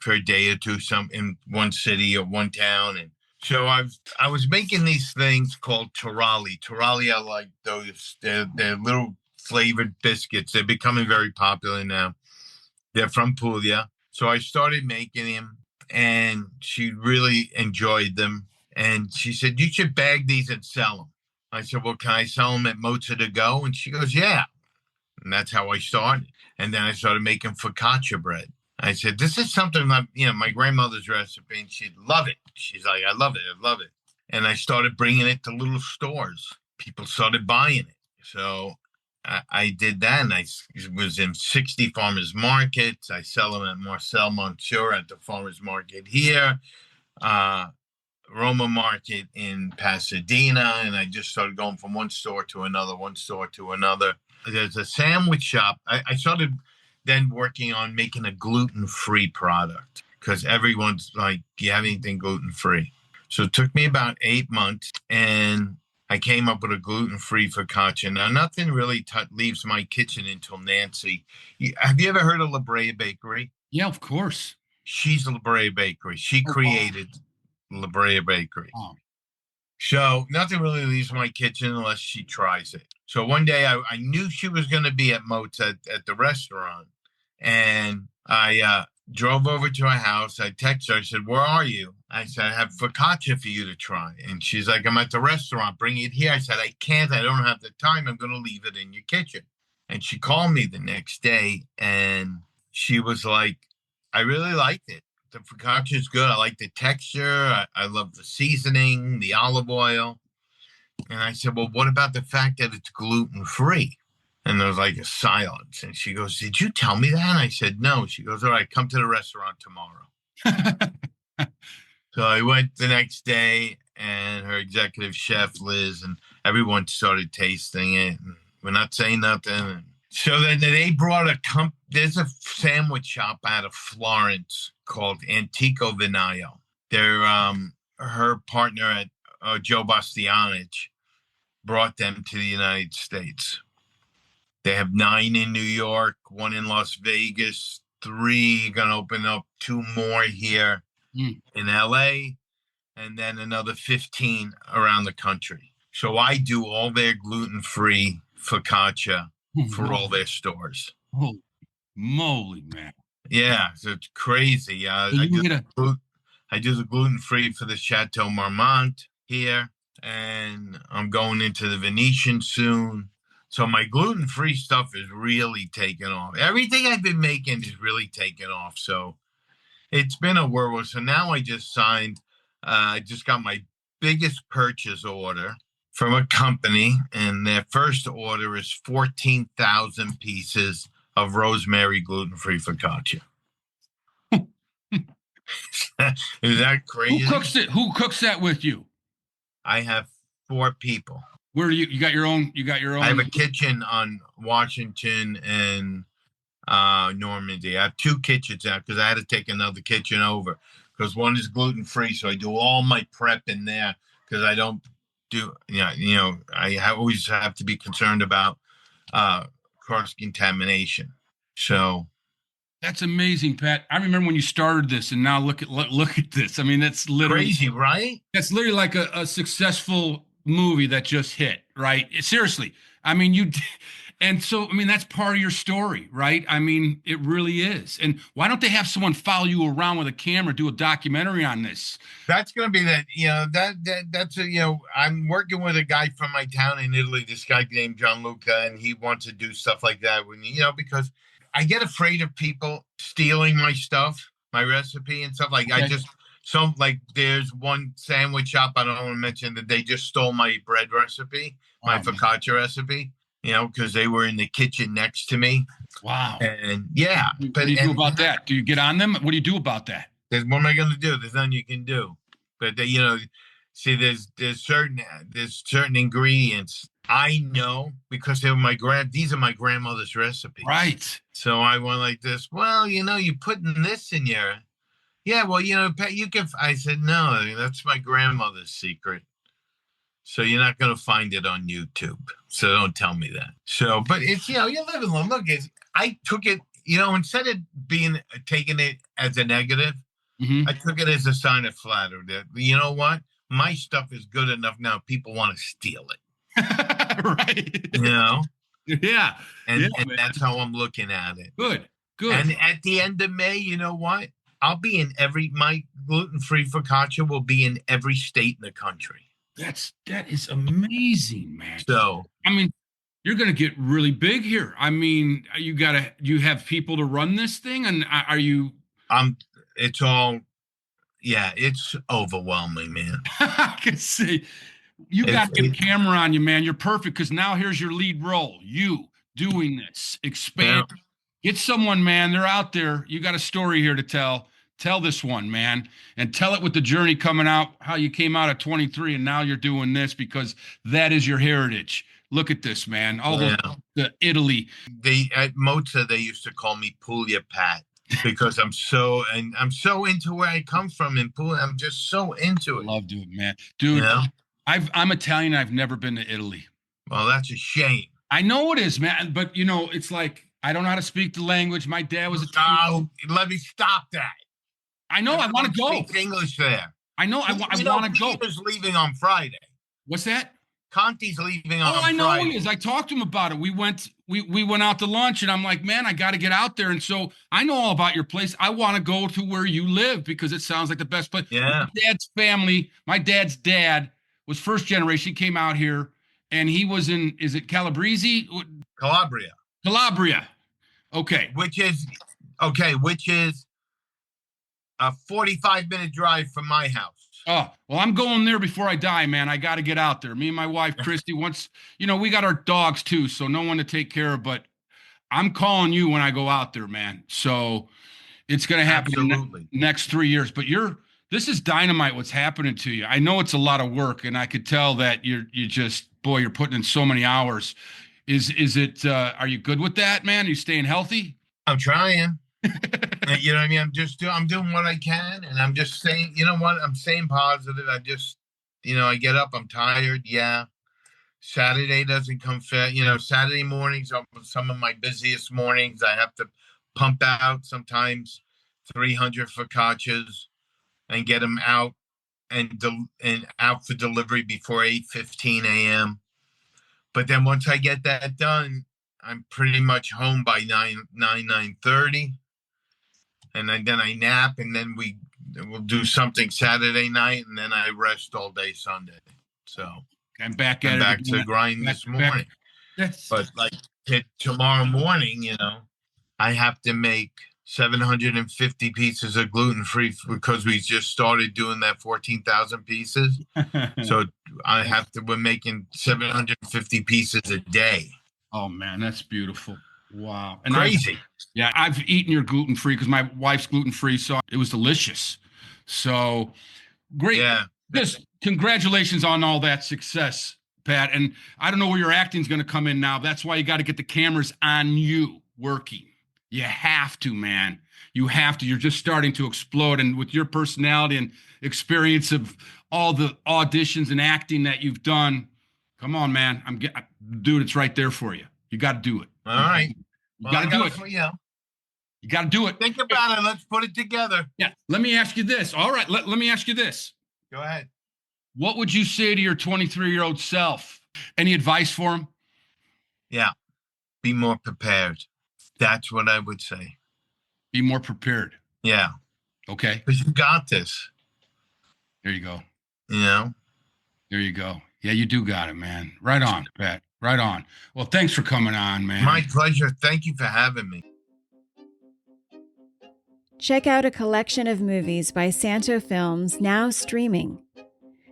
for a day or two, some in one city or one town. And so I was making these things called Torali. Torali are like those, they're little flavored biscuits. They're becoming very popular now. They're from Puglia. So I started making them, and she really enjoyed them. And she said, you should bag these and sell them. I said, well, can I sell them at Mozza to go? And she goes, yeah. And that's how I started. And then I started making focaccia bread. I said, this is something that, my grandmother's recipe, and she'd love it. She's like, I love it. I love it. And I started bringing it to little stores. People started buying it. So I did that, and I was in 60 farmers markets. I sell them at Marcel Monsieur at the farmers market here, Roma Market in Pasadena, and I just started going from one store to another. There's a sandwich shop. I started then working on making a gluten-free product because everyone's like, do you have anything gluten-free? So it took me about 8 months, and I came up with a gluten-free focaccia. Now, nothing really leaves my kitchen until Nancy. Have you ever heard of La Brea Bakery? Yeah, of course. She's La Brea Bakery. She created La Brea Bakery. Oh. So nothing really leaves my kitchen unless she tries it. So one day I knew she was going to be at Mozza at the restaurant. And I drove over to her house. I texted her. I said, where are you? I said, I have focaccia for you to try. And she's like, I'm at the restaurant. Bring it here. I said, I can't. I don't have the time. I'm going to leave it in your kitchen. And she called me the next day, and she was like, I really liked it. The focaccia is good. I like the texture. I love the seasoning, the olive oil. And I said, well, what about the fact that it's gluten-free? And there was like a silence. And she goes, did you tell me that? And I said, no. She goes, all right, come to the restaurant tomorrow. So I went the next day, and her executive chef, Liz, and everyone started tasting it. And we're not saying nothing. So then they brought there's a sandwich shop out of Florence called Antico Vinaio. They're her partner at Joe Bastianich brought them to the United States. They have 9 in New York, 1 in Las Vegas, 3 going to open up, 2 more here in LA, and then another 15 around the country. So I do all their gluten-free focaccia for all their stores. Oh, moly, man. Yeah, so it's crazy. I do the gluten-free for the Chateau Marmont here, and I'm going into the Venetian soon. So my gluten-free stuff is really taking off. Everything I've been making is really taking off. So it's been a whirlwind. So now I just signed, I just got my biggest purchase order from a company, and their first order is 14,000 pieces of rosemary gluten-free focaccia. Is that crazy? Who cooks that with you? I have 4 people. Where do you got your own? I have a kitchen on Washington and Normandy. I have 2 kitchens now because I had to take another kitchen over because one is gluten-free. So I do all my prep in there because I don't do, I always have to be concerned about cross-contamination. So that's amazing, Pat. I remember when you started this, and now look at this. I mean, that's literally crazy, right? That's literally like a successful movie that just hit, right? Seriously. I mean, And so, I mean, that's part of your story, right? I mean, it really is. And why don't they have someone follow you around with a camera, do a documentary on this? That's going to be that, that's I'm working with a guy from my town in Italy, this guy named Gianluca, and he wants to do stuff like that when, because I get afraid of people stealing my stuff, my recipe and stuff. Like Okay. there's one sandwich shop, I don't want to mention, that they just stole my bread recipe, my focaccia recipe, because they were in the kitchen next to me. Wow. And yeah. What do you do about that? Do you get on them? What do you do about that? What am I going to do? There's nothing you can do. But see, there's certain ingredients I know because they're these are my grandmother's recipes. Right. So I went like this. Well, you putting this in your, yeah. Well, Pat, you can. I said no. That's my grandmother's secret. So you're not going to find it on YouTube. So don't tell me that. So, but it's you live and learn. Look, I took it. Instead of taking it as a negative. Mm-hmm. I took it as a sign of flattery that, you know what? My stuff is good enough now. People want to steal it. Right. Yeah. And that's how I'm looking at it. Good. And at the end of May, you know what? I'll be in my gluten-free focaccia will be in every state in the country. That is amazing, man. So, I mean, you're going to get really big here. I mean, you have people to run this thing, and are you? It's all, it's overwhelming, man. I can see. You got the camera on you, man. You're perfect because now here's your lead role. You doing this, expand. Yeah. Get someone, man. They're out there. You got a story here to tell. Tell this one, man, and tell it with the journey coming out, how you came out at 23 and now you're doing this because that is your heritage. Look at this, man. All the Italy. At Mozza, they used to call me Puglia Pat. Because I'm so into where I come from in Puglia. I'm just so into it. Love doing it, man. Dude, I'm Italian. I've never been to Italy. Well, that's a shame. I know it is, man. But it's like I don't know how to speak the language. My dad was Italian. Oh, let me stop that. I know. I want to go. Speak English there. I know. I want to go. Peter's leaving on Friday. What's that? Conti's leaving on Friday. I know he is. I talked to him about it. We went out to lunch, and I'm like, man, I got to get out there. And so I know all about your place. I want to go to where you live because it sounds like the best place. Yeah. My dad's dad was first generation. He came out here, and he was in, is it Calabrese? Calabria. Okay. Which is a 45-minute drive from my house. Oh, well, I'm going there before I die, man. I got to get out there. Me and my wife, Christy, once, we got our dogs too, so no one to take care of, but I'm calling you when I go out there, man. So it's going to happen in the next 3 years, but this is dynamite what's happening to you. I know it's a lot of work, and I could tell that you're putting in so many hours. Is it, are you good with that, man? Are you staying healthy? I'm trying. You know what I mean? I'm doing what I can, and I'm just saying, you know what? I'm staying positive. I just, I get up, I'm tired. Yeah. Saturday doesn't come fit. Saturday mornings are some of my busiest mornings. I have to pump out sometimes 300 focaccias and get them out and out for delivery before 8:15 a.m. But then once I get that done, I'm pretty much home by 9:30. And then I nap, and then we'll do something Saturday night, and then I rest all day Sunday. So I'm back to the grind this morning. But like tomorrow morning, I have to make 750 pieces of gluten-free because we just started doing that 14,000 pieces. So we're making 750 pieces a day. Oh man, that's beautiful. Wow. And crazy. I've eaten your gluten-free because my wife's gluten-free, so it was delicious. So great. Yeah. Just congratulations on all that success, Pat. And I don't know where your acting's going to come in now. That's why you got to get the cameras on you working. You have to, man. You have to. You're just starting to explode. And with your personality and experience of all the auditions and acting that you've done, come on, man. Dude, it's right there for you. You got to do it. All right. You got to do it. You got to do it. Think about it. Let's put it together. Yeah. Let me ask you this. All right. Let me ask you this. Go ahead. What would you say to your 23-year-old self? Any advice for him? Yeah. be more prepared. That's what I would say. Be more prepared. Yeah. Okay. Because you got this. There you go. You know? There you go. Yeah, you do got it, man. Right on, Pat. Right on. Well, thanks for coming on, man. My pleasure. Thank you for having me. Check out a collection of movies by Santo Films now streaming.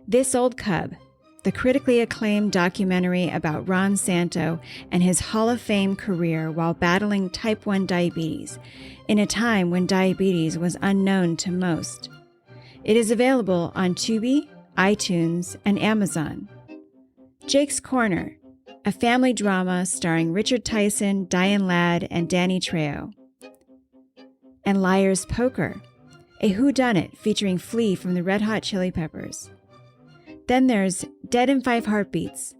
This Old Cub, the critically acclaimed documentary about Ron Santo and his Hall of Fame career while battling type 1 diabetes, in a time when diabetes was unknown to most. It is available on Tubi, iTunes, and Amazon. Jake's Corner, a family drama starring Richard Tyson, Diane Ladd, and Danny Trejo. And Liar's Poker, a whodunit featuring Flea from the Red Hot Chili Peppers. Then there's Dead in 5 Heartbeats,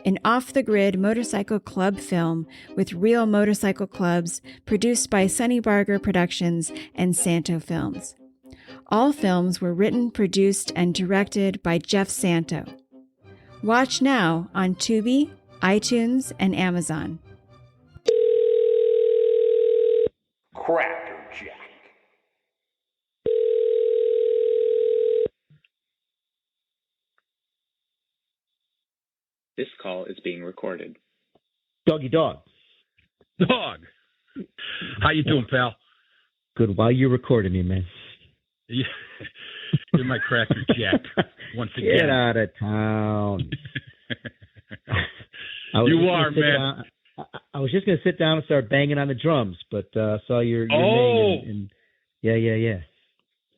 an off-the-grid motorcycle club film with real motorcycle clubs produced by Sonny Barger Productions and Santo Films. All films were written, produced, and directed by Jeff Santo. Watch now on Tubi, iTunes, and Amazon. Crackerjack. This call is being recorded. Doggy dog. Dog. How you doing, pal? Good. While you're recording me, man. Yeah. You're my crackerjack once again. Get out of town. You are, man. I was just going to sit down and start banging on the drums, but saw your name. And yeah.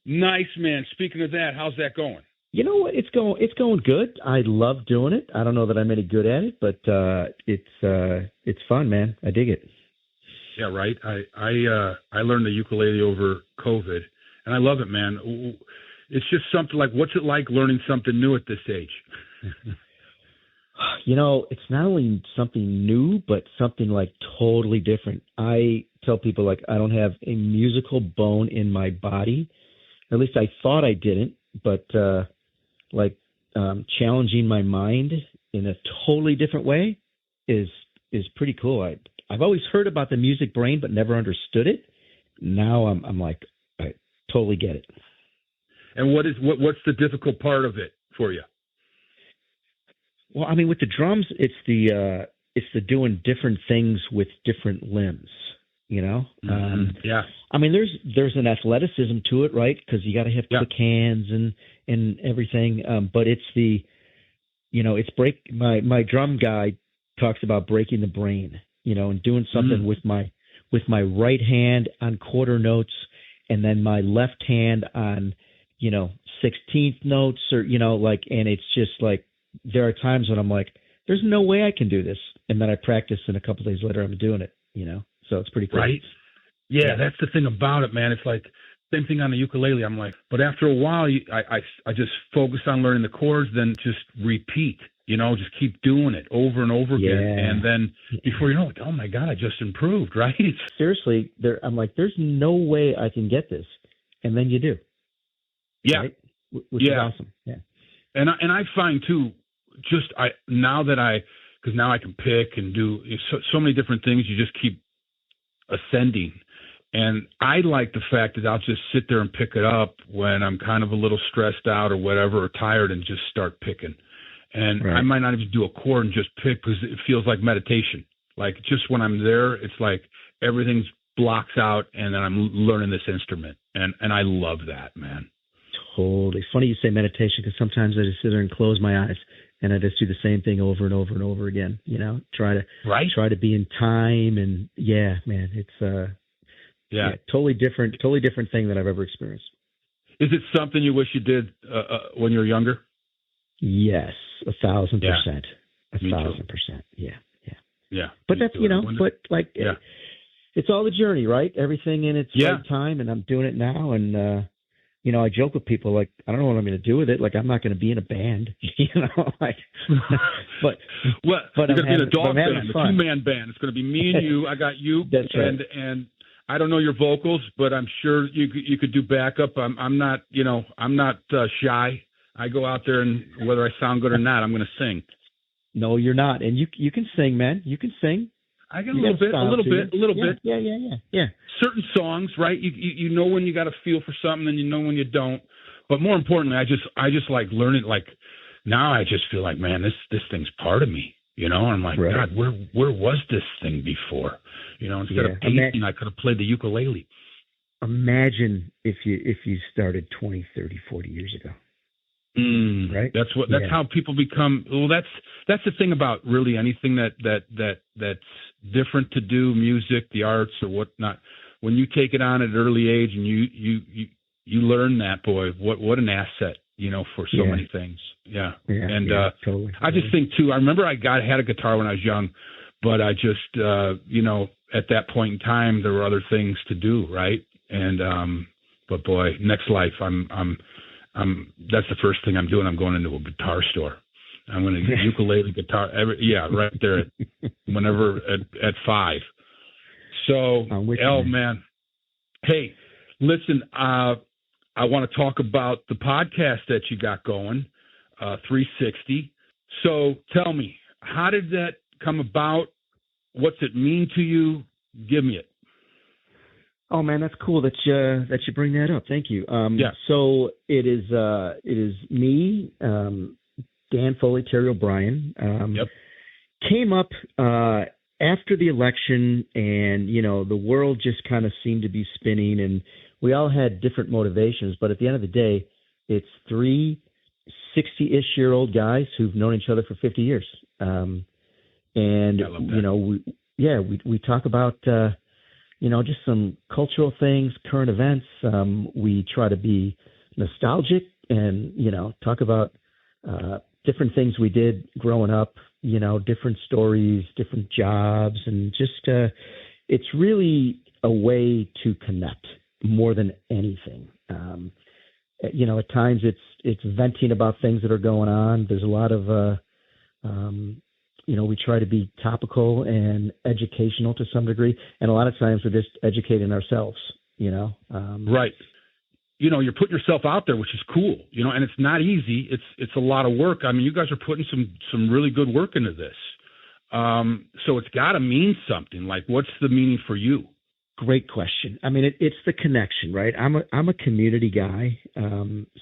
Nice, man. Speaking of that, how's that going? You know what? It's going good. I love doing it. I don't know that I'm any good at it, but it's fun, man. I dig it. Yeah, right. I learned the ukulele over COVID, and I love it, man. It's just something like, what's it like learning something new at this age? You know, it's not only something new, but something like totally different. I tell people, like, I don't have a musical bone in my body. Or at least I thought I didn't, but challenging my mind in a totally different way is pretty cool. I've always heard about the music brain, but never understood it. Now I'm like, I totally get it. And what's the difficult part of it for you? Well, I mean, with the drums, it's the doing different things with different limbs, you know? Mm-hmm. Yeah. I mean, there's an athleticism to it, right? Because you got to have quick hands and everything. But it's my drum guy talks about breaking the brain, you know, and doing something with my right hand on quarter notes and then my left hand on, 16th notes or, and it's just like, there are times when I'm like, there's no way I can do this. And then I practice and a couple days later I'm doing it, so it's pretty cool. Right. Yeah, that's the thing about it, man. It's like same thing on the ukulele. I'm like, but after a while, I just focus on learning the chords, then just repeat, just keep doing it over and over again. And then before you know it, oh my God, I just improved, right? Seriously, I'm like, there's no way I can get this. And then you do. Yeah. Right? Which is awesome. Yeah. And I find too, because now I can pick and do so many different things. You just keep ascending. And I like the fact that I'll just sit there and pick it up when I'm kind of a little stressed out or whatever, or tired, and just start picking. And I might not even do a chord and just pick because it feels like meditation. Like just when I'm there, it's like everything's blocks out and then I'm learning this instrument. And I love that, man. Totally. It's funny you say meditation because sometimes I just sit there and close my eyes and I just do the same thing over and over and over again. Try to be in time, and man, it's totally different thing that I've ever experienced. Is it something you wish you did when you were younger? Yes, 1,000%. 1,000%. Yeah. But that's it's all the journey, right? Everything in its right time, and I'm doing it now, and. I joke with people like, I don't know what I'm going to do with it. Like, I'm not going to be in a band, but you're going to be in a dog band, a 2-man band. It's going to be me and you. I got you. That's right. And I don't know your vocals, but I'm sure you could do backup. I'm not shy. I go out there and whether I sound good or not, I'm going to sing. No, you're not. And you can sing, man. You can sing. I get a little bit. Yeah. Certain songs, right? You know when you got a feel for something, and you know when you don't. But more importantly, I just like learning. Like now, I just feel like, man, this thing's part of me. And I'm like, right. God, where was this thing before? Instead of painting, I could have played the ukulele. Imagine if you started 20, 30, 40 years ago. Right. That's how people become. Well, that's the thing about really anything that's different to do, music, the arts, or whatnot. When you take it on at an early age and you learn that, boy, what an asset, for so many things. Yeah. And totally. I just think too. I remember I had a guitar when I was young, but I just at that point in time there were other things to do, right? And but boy, next life that's the first thing I'm doing. I'm going into a guitar store. I'm going to get ukulele, guitar, right there whenever at 5. So, man. Hey, listen, I want to talk about the podcast that you got going, 360. So tell me, how did that come about? What's it mean to you? Give me it. Oh man, that's cool that you bring that up. Thank you. So it is me, Dan Foley, Terry O'Brien. Came up after the election, and the world just kind of seemed to be spinning, and we all had different motivations. But at the end of the day, it's 3 60-ish year old guys who've known each other for 50 years, and we talk about. Just some cultural things, current events. We try to be nostalgic and, talk about different things we did growing up, different stories, different jobs, and just it's really a way to connect more than anything. At times it's venting about things that are going on. There's a lot of we try to be topical and educational to some degree. And a lot of times we're just educating ourselves, Right. You're putting yourself out there, which is cool, and it's not easy. It's a lot of work. I mean, you guys are putting some really good work into this. So it's got to mean something. Like, what's the meaning for you? Great question. I mean, it's the connection, right? I'm a community guy.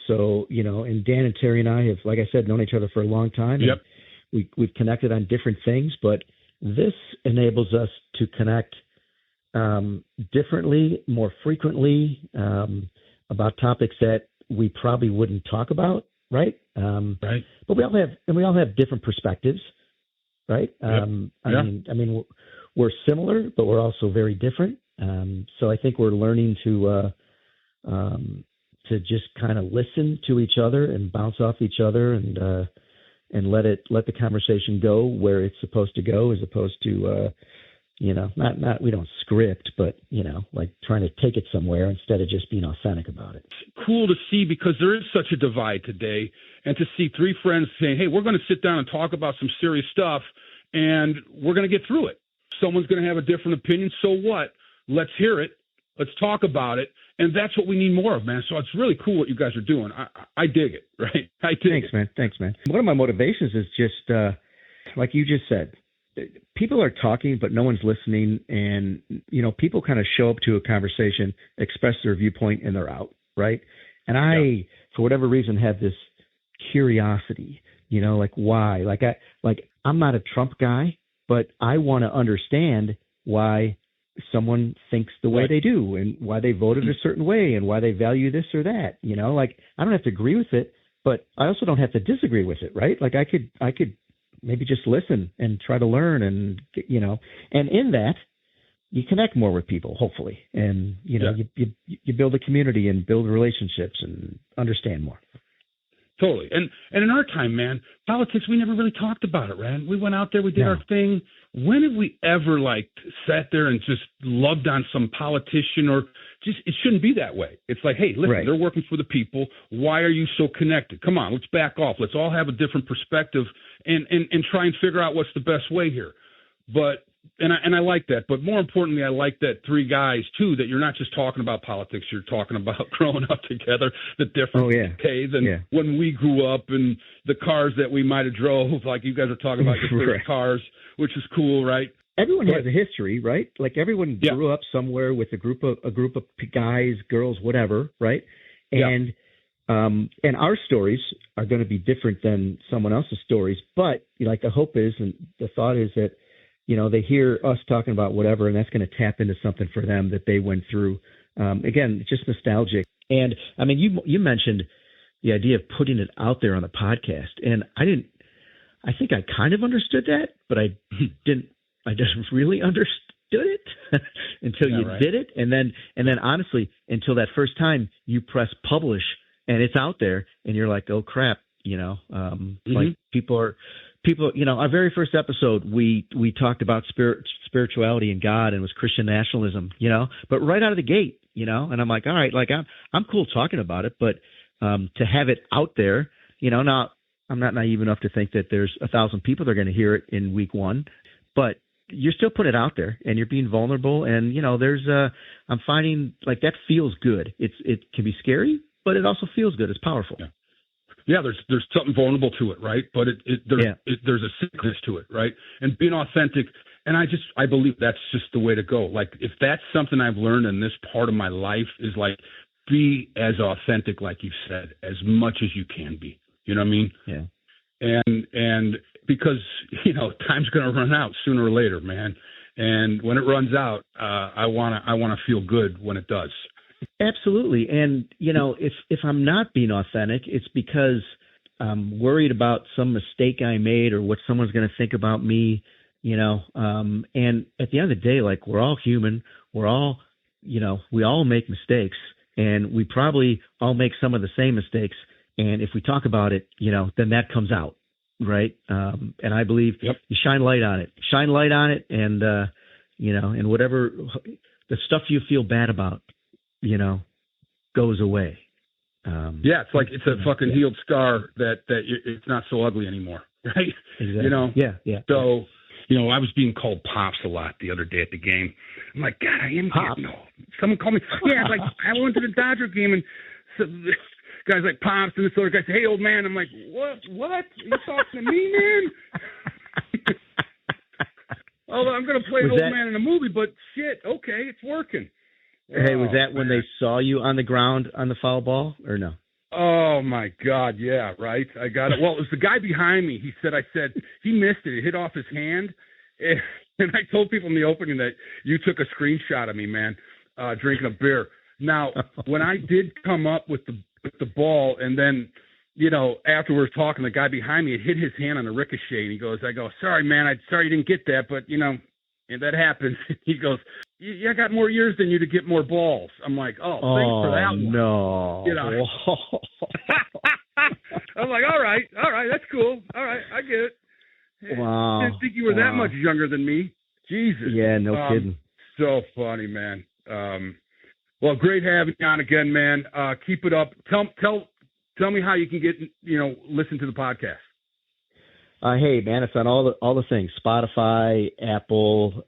So, and Dan and Terry and I have, like I said, known each other for a long time. Yep. We've connected on different things, but this enables us to connect differently, more frequently, about topics that we probably wouldn't talk about, right? Right. But we all have different perspectives, right? Yep. I mean, we're similar, but we're also very different. So I think we're learning to just kind of listen to each other and bounce off each other and let the conversation go where it's supposed to go, as opposed to, not we don't script, but, like trying to take it somewhere instead of just being authentic about it. Cool to see, because there is such a divide today, and to see 3 friends saying, hey, we're going to sit down and talk about some serious stuff, and we're going to get through it. Someone's going to have a different opinion. So what? Let's hear it. Let's talk about it. And that's what we need more of, man. So it's really cool what you guys are doing. I dig it, right? I dig it. Thanks, man. One of my motivations is just, like you just said, people are talking, but no one's listening. And, people kind of show up to a conversation, express their viewpoint, and they're out, right? And I, for whatever reason, have this curiosity, like why? I'm not a Trump guy, but I want to understand why someone thinks the way they do, and why they voted a certain way, and why they value this or that. I don't have to agree with it, but I also don't have to disagree with it, right? Like I could maybe just listen and try to learn, and and in that you connect more with people, hopefully, and you build a community and build relationships and understand more. Totally. And in our time, man, politics, we never really talked about it, man. We went out there, we did our thing. When have we ever sat there and just loved on some politician, or just, it shouldn't be that way. It's like, hey, listen, they're working for the people. Why are you so connected? Come on, let's back off. Let's all have a different perspective and try and figure out what's the best way here. But And I like that. But more importantly, I like that 3 guys, too, that you're not just talking about politics. You're talking about growing up together, the different days. And when we grew up and the cars that we might have drove, like you guys are talking about your favorite cars, which is cool, right? everyone has a history, right? Like everyone grew up somewhere with a group of guys, girls, whatever, right? And our stories are going to be different than someone else's stories, but like the hope is, and the thought is that, they hear us talking about whatever, and that's going to tap into something for them that they went through. Again, just nostalgic. And I mean, you mentioned the idea of putting it out there on the podcast, and I think I kind of understood that, but I didn't really understood it until you did it. And then honestly, until that first time you press publish and it's out there and you're like, oh crap, like people, our very first episode, we talked about spirituality and God, and it was Christian nationalism, but right out of the gate, and I'm like, all right, like I'm cool talking about it, but to have it out there, now I'm not naive enough to think that there's 1,000 people that are going to hear it in week one, but you're still putting it out there and you're being vulnerable. And, I'm finding like that feels good. It can be scary, but it also feels good. It's powerful. Yeah. There's something vulnerable to it. Right. But there's a sickness to it. Right. And being authentic. And I believe that's just the way to go. Like if that's something I've learned in this part of my life is like, be as authentic, like you said, as much as you can be. You know what I mean? Yeah. And because, time's going to run out sooner or later, man. And when it runs out, I want to feel good when it does. Absolutely. And, if I'm not being authentic, it's because I'm worried about some mistake I made or what someone's going to think about me, and at the end of the day, like we're all human. We're all, we all make mistakes, and we probably all make some of the same mistakes. And if we talk about it, then that comes out, right? And I believe you shine light on it. Shine light on it, and and whatever the stuff you feel bad about, goes away. It's like it's a fucking healed scar that it's not so ugly anymore, right? Exactly. Yeah. So, I was being called Pops a lot the other day at the game. I'm like, God, I am Pops. No, someone called me. Yeah, like I went to the Dodger game and. So, guys like Pops, and this other guy said, "Hey, old man." I'm like, "What? Are you talking to me, man?" Oh, I'm going to play an old man in a movie, but shit, okay, it's working. Hey, was that when they saw you on the ground on the foul ball, or no? Oh my God, yeah, right. I got it. Well, it was the guy behind me. I said he missed it. It hit off his hand, and I told people in the opening that you took a screenshot of me, man, drinking a beer. Now, when I did come up with the ball, and then, after we were talking, the guy behind me, it hit his hand on a ricochet, and I go, sorry, man, sorry you didn't get that, but, and that happens. He goes, I got more years than you to get more balls. I'm like, thanks for that one. No. I'm like, all right, that's cool. All right, I get it. Wow. I didn't think you were that much younger than me. Jesus. Yeah, no kidding. So funny, man. Well, great having you on again, man. Keep it up. Tell me how you can get, listen to the podcast. Hey, man, it's on all the things: Spotify, Apple,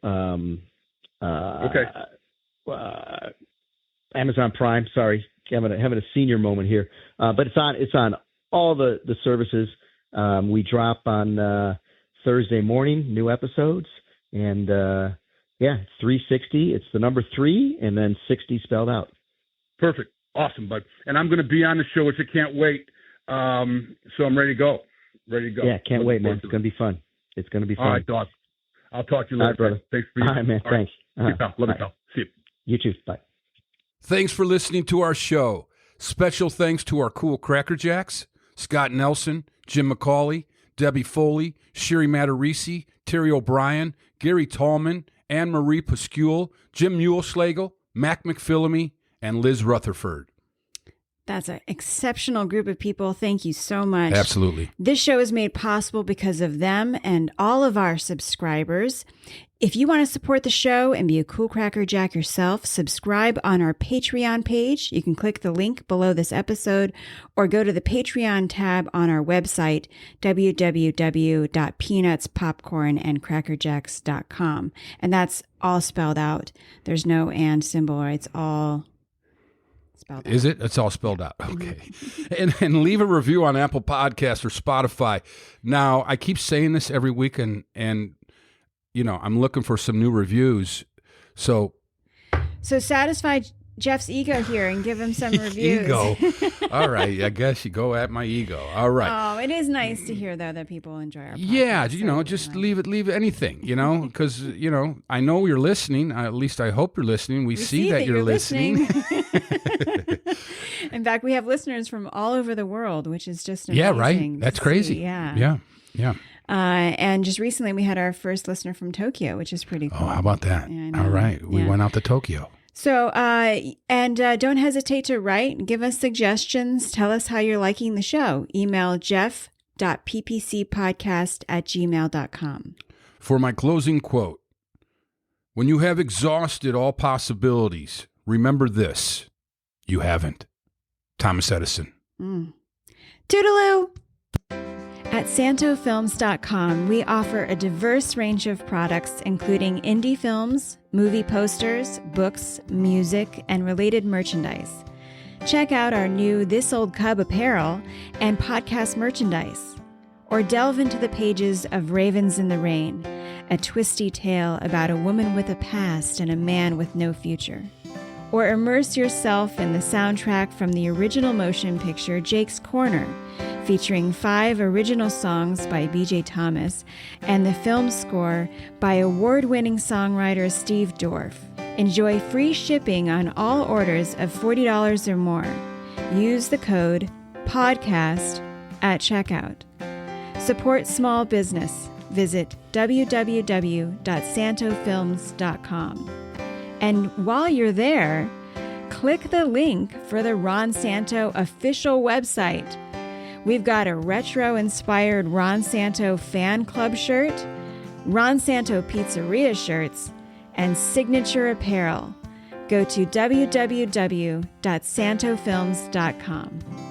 Amazon Prime. Sorry, having a senior moment here, but it's on all the services. We drop on Thursday morning, new episodes, and it's 360. It's the number 3 and then 60 spelled out. Perfect. Awesome, bud. And I'm going to be on the show, which I can't wait. So I'm ready to go. Yeah, can't wait, man. It's going to be fun. It's going to be fun. All right, dog. I'll talk to you later. All right, brother. Thanks for you. All right, man. All thanks. Right. Love you, pal. See you. You too. Bye. Thanks for listening to our show. Special thanks to our cool crackerjacks, Scott Nelson, Jim McCauley, Debbie Foley, Sherry Matarisi, Terry O'Brien, Gary Tallman, Anne-Marie Pascule, Jim Muleschlegel, Mac McPhillamy, and Liz Rutherford. That's an exceptional group of people. Thank you so much. Absolutely. This show is made possible because of them and all of our subscribers. If you want to support the show and be a cool crackerjack yourself, subscribe on our Patreon page. You can click the link below this episode or go to the Patreon tab on our website, www.peanutspopcornandcrackerjacks.com. And that's all spelled out. There's no and symbol. It's all spelled out. Is it? It's all spelled out. Okay. And leave a review on Apple Podcasts or Spotify. Now, I keep saying this every week, and I'm looking for some new reviews. So satisfy Jeff's ego here and give him some reviews. Ego. All right. I guess you go at my ego. All right. Oh, it is nice to hear, though, that people enjoy our podcast. Yeah, just leave anything, because, I know you're listening. At least I hope you're listening. We see that you're listening. In fact, we have listeners from all over the world, which is just amazing. Yeah, right? That's crazy. Yeah. Yeah. And just recently we had our first listener from Tokyo, which is pretty cool. Oh, how about that? Yeah, all right. We went out to Tokyo. So, don't hesitate to write, give us suggestions, tell us how you're liking the show. Email jeff.ppcpodcast@gmail.com. For my closing quote, when you have exhausted all possibilities, remember this, you haven't. Thomas Edison. Toodaloo! At santofilms.com, we offer a diverse range of products, including indie films, movie posters, books, music, and related merchandise. Check out our new This Old Cub apparel and podcast merchandise. Or delve into the pages of Ravens in the Rain, a twisty tale about a woman with a past and a man with no future. Or immerse yourself in the soundtrack from the original motion picture Jake's Corner, featuring 5 original songs by B.J. Thomas and the film score by award-winning songwriter Steve Dorff. Enjoy free shipping on all orders of $40 or more. Use the code PODCAST at checkout. Support small business. Visit www.santofilms.com. And while you're there, click the link for the Ron Santo official website. We've got a retro-inspired Ron Santo fan club shirt, Ron Santo Pizzeria shirts, and signature apparel. Go to www.santofilms.com.